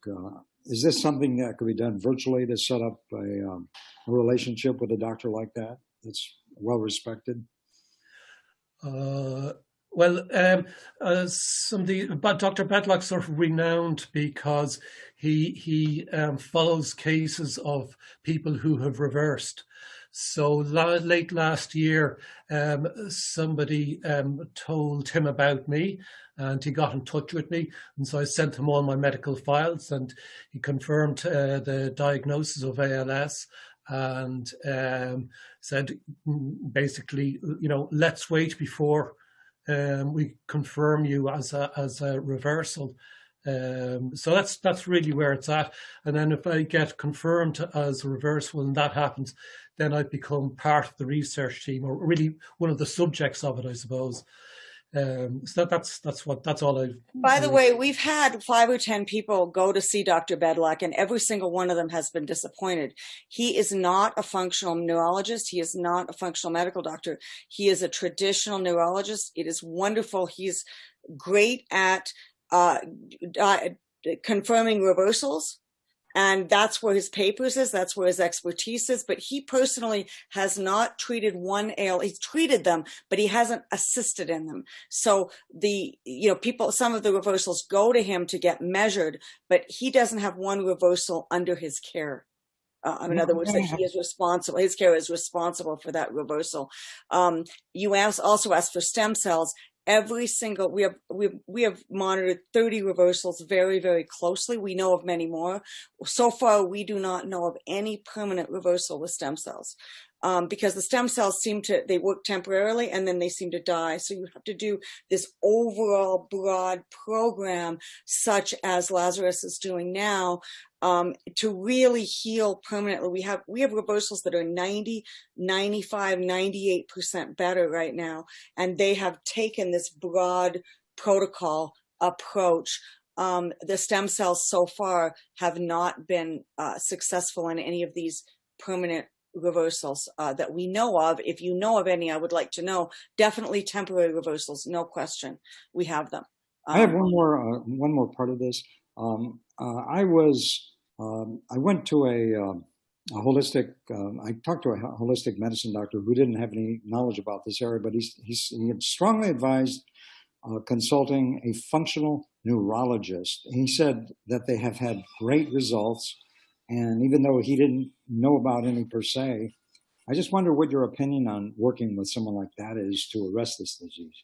Is this something that could be done virtually to set up a relationship with a doctor like that that's well respected? But Dr. Bedlack's sort of renowned because he follows cases of people who have reversed. So late last year, somebody told him about me, and he got in touch with me. And so I sent him all my medical files, and he confirmed the diagnosis of ALS and said, basically, let's wait before we confirm you as a reversal. So that's really where it's at. And then if I get confirmed as a reversal and that happens, then I become part of the research team, or really one of the subjects of it, I suppose. So that's all I've. By the way, we've had 5 or 10 people go to see Dr. Bedlack, and every single one of them has been disappointed. He is not a functional neurologist. He is not a functional medical doctor. He is a traditional neurologist. It is wonderful. He's great at confirming reversals. And that's where his papers is, that's where his expertise is. But he personally has not treated one ALS. He's treated them, but he hasn't assisted in them. So some of the reversals go to him to get measured, but he doesn't have one reversal under his care. In other words, that he is responsible, his care is responsible for that reversal. You also asked for stem cells. We have monitored 30 reversals very, very closely. We know of many more. So far, we do not know of any permanent reversal with stem cells, because the stem cells they work temporarily and then they seem to die. So you have to do this overall broad program, such as Lazarus is doing now, to really heal permanently. We have reversals that are 90, 95, 98% better right now. And they have taken this broad protocol approach. The stem cells so far have not been successful in any of these permanent reversals that we know of. If you know of any, I would like to know. Definitely temporary reversals, no question. We have them. I have one more part of this. I went to a holistic. I talked to a holistic medicine doctor who didn't have any knowledge about this area, but he had strongly advised consulting a functional neurologist. He said that they have had great results, and even though he didn't know about any per se, I just wonder what your opinion on working with someone like that is to arrest this disease.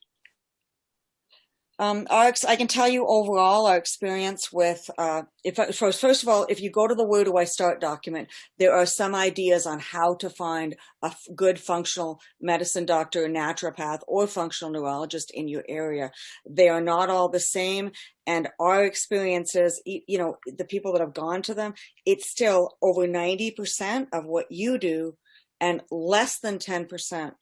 I can tell you overall our experience with, first of all, if you go to the Where Do I Start document, there are some ideas on how to find a good functional medicine doctor, naturopath, or functional neurologist in your area. They are not all the same. And our experiences, the people that have gone to them, it's still over 90% of what you do and less than 10%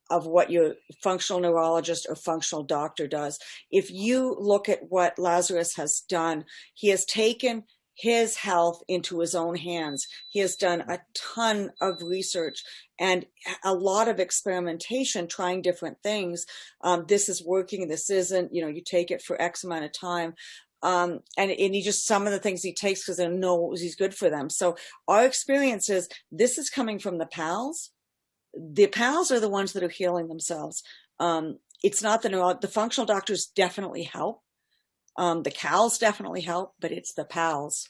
of what your functional neurologist or functional doctor does. If you look at what Lazarus has done, he has taken his health into his own hands. He has done a ton of research and a lot of experimentation, trying different things. This is working, this isn't, you take it for X amount of time. And he just, some of the things he takes because he knows he's good for them. So our experience is this is coming from the pals. The pals are the ones that are healing themselves. It's not the functional doctors definitely help. The CALs definitely help, but it's the pals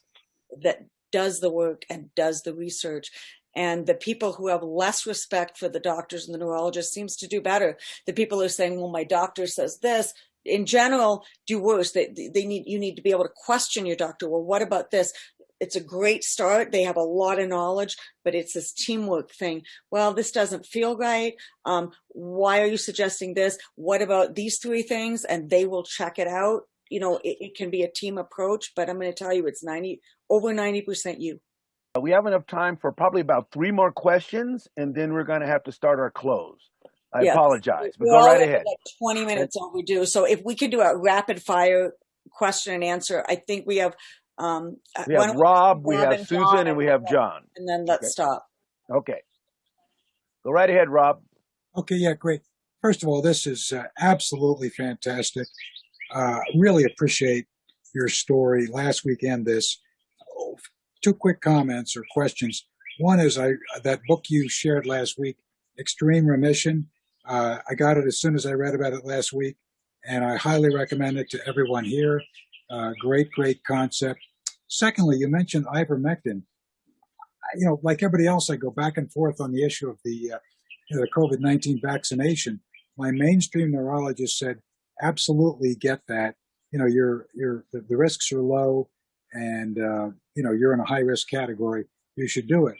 that does the work and does the research. And the people who have less respect for the doctors and the neurologists seems to do better. The people who are saying, well, my doctor says this, in general, do worse. You need to be able to question your doctor. Well, what about this? It's a great start. They have a lot of knowledge, but it's this teamwork thing. Well, this doesn't feel right. Why are you suggesting this? What about these three things? And they will check it out. It can be a team approach, but I'm going to tell you, it's over 90% you. We have enough time for probably about 3 more questions, and then we're going to have to start our close. I apologize, but go right ahead. Like 20 minutes overdue. So if we could do a rapid fire question and answer, I think we have Rob, we have Susan, and we have John. And then let's stop. Okay. Go right ahead, Rob. Okay, yeah, great. First of all, this is absolutely fantastic. Really appreciate your story last week and this. 2 quick comments or questions. One is that book you shared last week, Extreme Remission. I got it as soon as I read about it last week, and I highly recommend it to everyone here. Great concept. Secondly, you mentioned ivermectin. Like everybody else, I go back and forth on the issue of the COVID-19 vaccination. My mainstream neurologist said, absolutely get that. The risks are low, and you're in a high risk category. You should do it.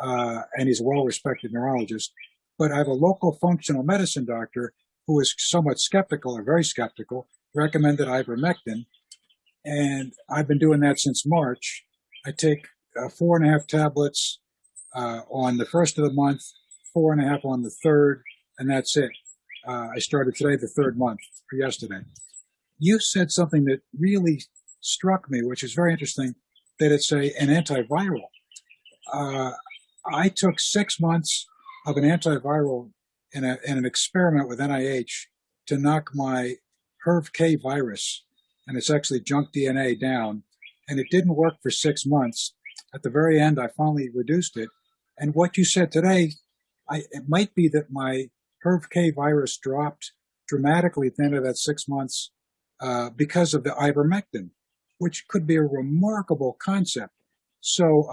And he's a well-respected neurologist. But I have a local functional medicine doctor who is somewhat skeptical, or very skeptical, recommended ivermectin. And I've been doing that since March. I take 4.5 tablets on the first of the month, 4.5 on the third, and that's it. I started today, the 3rd month, or yesterday. You said something that really struck me, which is very interesting, that it's an antiviral. I took 6 months of an antiviral in an experiment with NIH to knock my HERV-K virus, and it's actually junk DNA, down. And it didn't work for 6 months. At the very end, I finally reduced it. And what you said today, it might be that my HERV-K virus dropped dramatically at the end of that 6 months because of the ivermectin, which could be a remarkable concept. So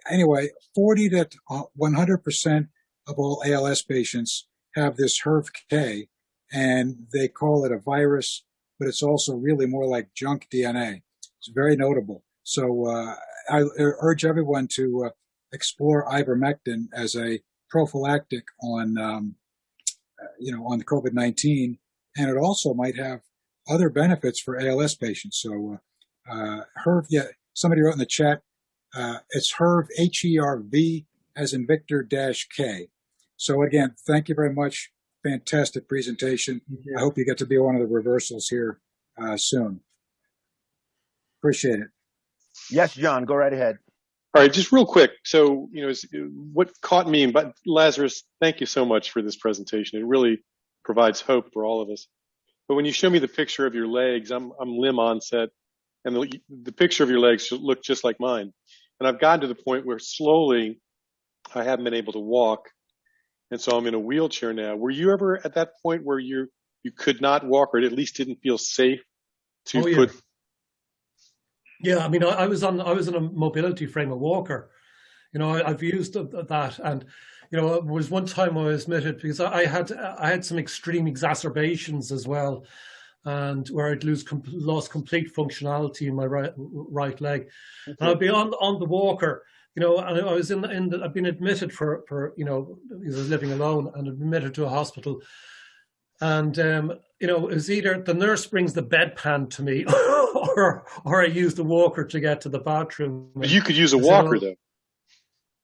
anyway, 40 to 100% of all ALS patients have this HERV-K, and they call it a virus, but it's also really more like junk DNA. It's very notable. So I urge everyone to explore ivermectin as a prophylactic on on COVID-19, and it also might have other benefits for ALS patients. So HERV, somebody wrote in the chat, it's HERV, HERV, as in Victor -K. So again, thank you very much. Fantastic presentation. I hope you get to be one of the reversals here soon. Appreciate it. Yes, John, go right ahead. All right, just real quick. So, what caught me, but Lazarus, thank you so much for this presentation. It really provides hope for all of us. But when you show me the picture of your legs, I'm limb onset, and the picture of your legs look just like mine. And I've gotten to the point where slowly I haven't been able to walk, and so I'm in a wheelchair now. Were you ever at that point where you could not walk, or at least didn't feel safe to put? Yeah, I mean, I was in a mobility frame, a walker. I've used that, and it was one time I was admitted because I had some extreme exacerbations as well, and where I'd lost complete functionality in my right leg, and I'd be on the walker. And I was I've been admitted for because I was living alone, and admitted to a hospital. And, it was either the nurse brings the bedpan to me or I use the walker to get to the bathroom. But you could use a walker, though.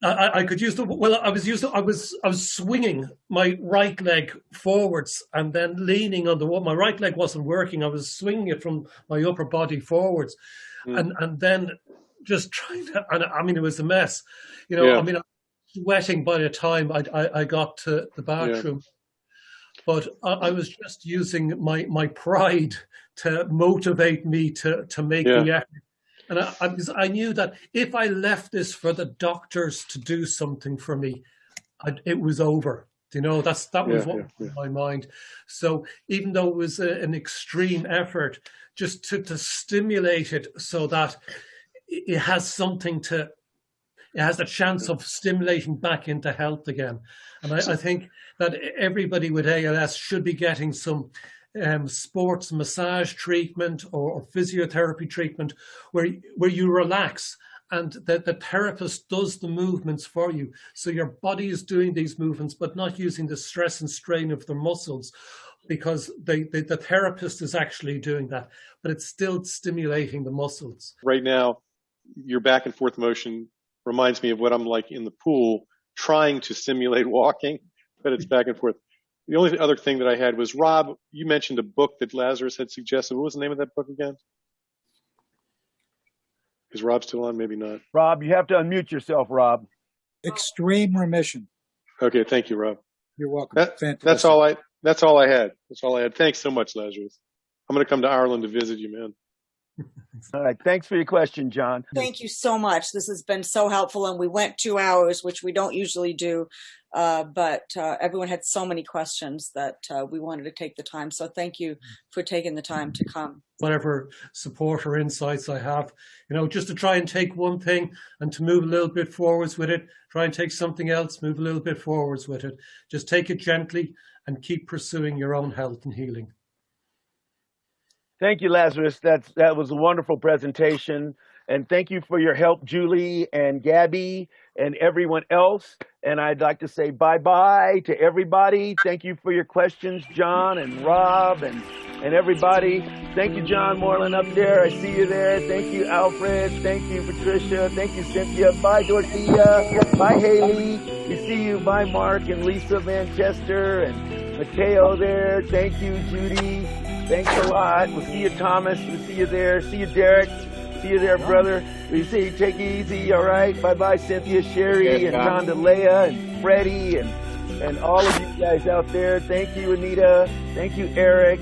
I could use I was swinging my right leg forwards and then leaning on my right leg wasn't working. I was swinging it from my upper body forwards, and then just trying to. And I mean, it was a mess. You know, yeah. I mean, I was sweating by the time I got to the bathroom. Yeah. But I was just using my pride to motivate me to make the effort. And I knew that if I left this for the doctors to do something for me, it was over. You know, that was what was in my mind. So even though it was an extreme effort, just to stimulate it so that it has something it has a chance of stimulating back into health again. And I think that everybody with ALS should be getting some sports massage treatment or physiotherapy treatment where you relax and the therapist does the movements for you. So your body is doing these movements, but not using the stress and strain of the muscles, because the therapist is actually doing that, but it's still stimulating the muscles. Right now, your back and forth motion reminds me of what I'm like in the pool trying to simulate walking, but it's back and forth. The only other thing that I had was, Rob, you mentioned a book that Lazarus had suggested. What was the name of that book again? Is Rob still on? Maybe not. Rob, you have to unmute yourself, Rob. Extreme Remission. Okay, thank you, Rob. You're welcome. That's all I had. That's all I had. Thanks so much, Lazarus. I'm going to come to Ireland to visit you, man. All right. Thanks for your question, John. Thank you so much. This has been so helpful. And we went 2 hours, which we don't usually do. But everyone had so many questions that we wanted to take the time. So thank you for taking the time to come. Whatever support or insights I have, you know, just to try and take one thing and to move a little bit forwards with it, try and take something else, move a little bit forwards with it. Just take it gently and keep pursuing your own health and healing. Thank you, Lazarus. That was a wonderful presentation. And thank you for your help, Julie and Gabby and everyone else. And I'd like to say bye-bye to everybody. Thank you for your questions, John and Rob and everybody. Thank you, John Moreland up there. I see you there. Thank you, Alfred. Thank you, Patricia. Thank you, Cynthia. Bye, Dorothea. Bye, Haley. We see you. Bye, Mark and Lisa Manchester and Mateo there. Thank you, Judy. Thanks a lot. We'll see you, Thomas. We'll see you there. See you, Derek. See you there, brother. We see you. Take it easy. All right. Bye-bye, Cynthia, Sherry, and John DeLea, and Freddie, and all of you guys out there. Thank you, Anita. Thank you, Eric.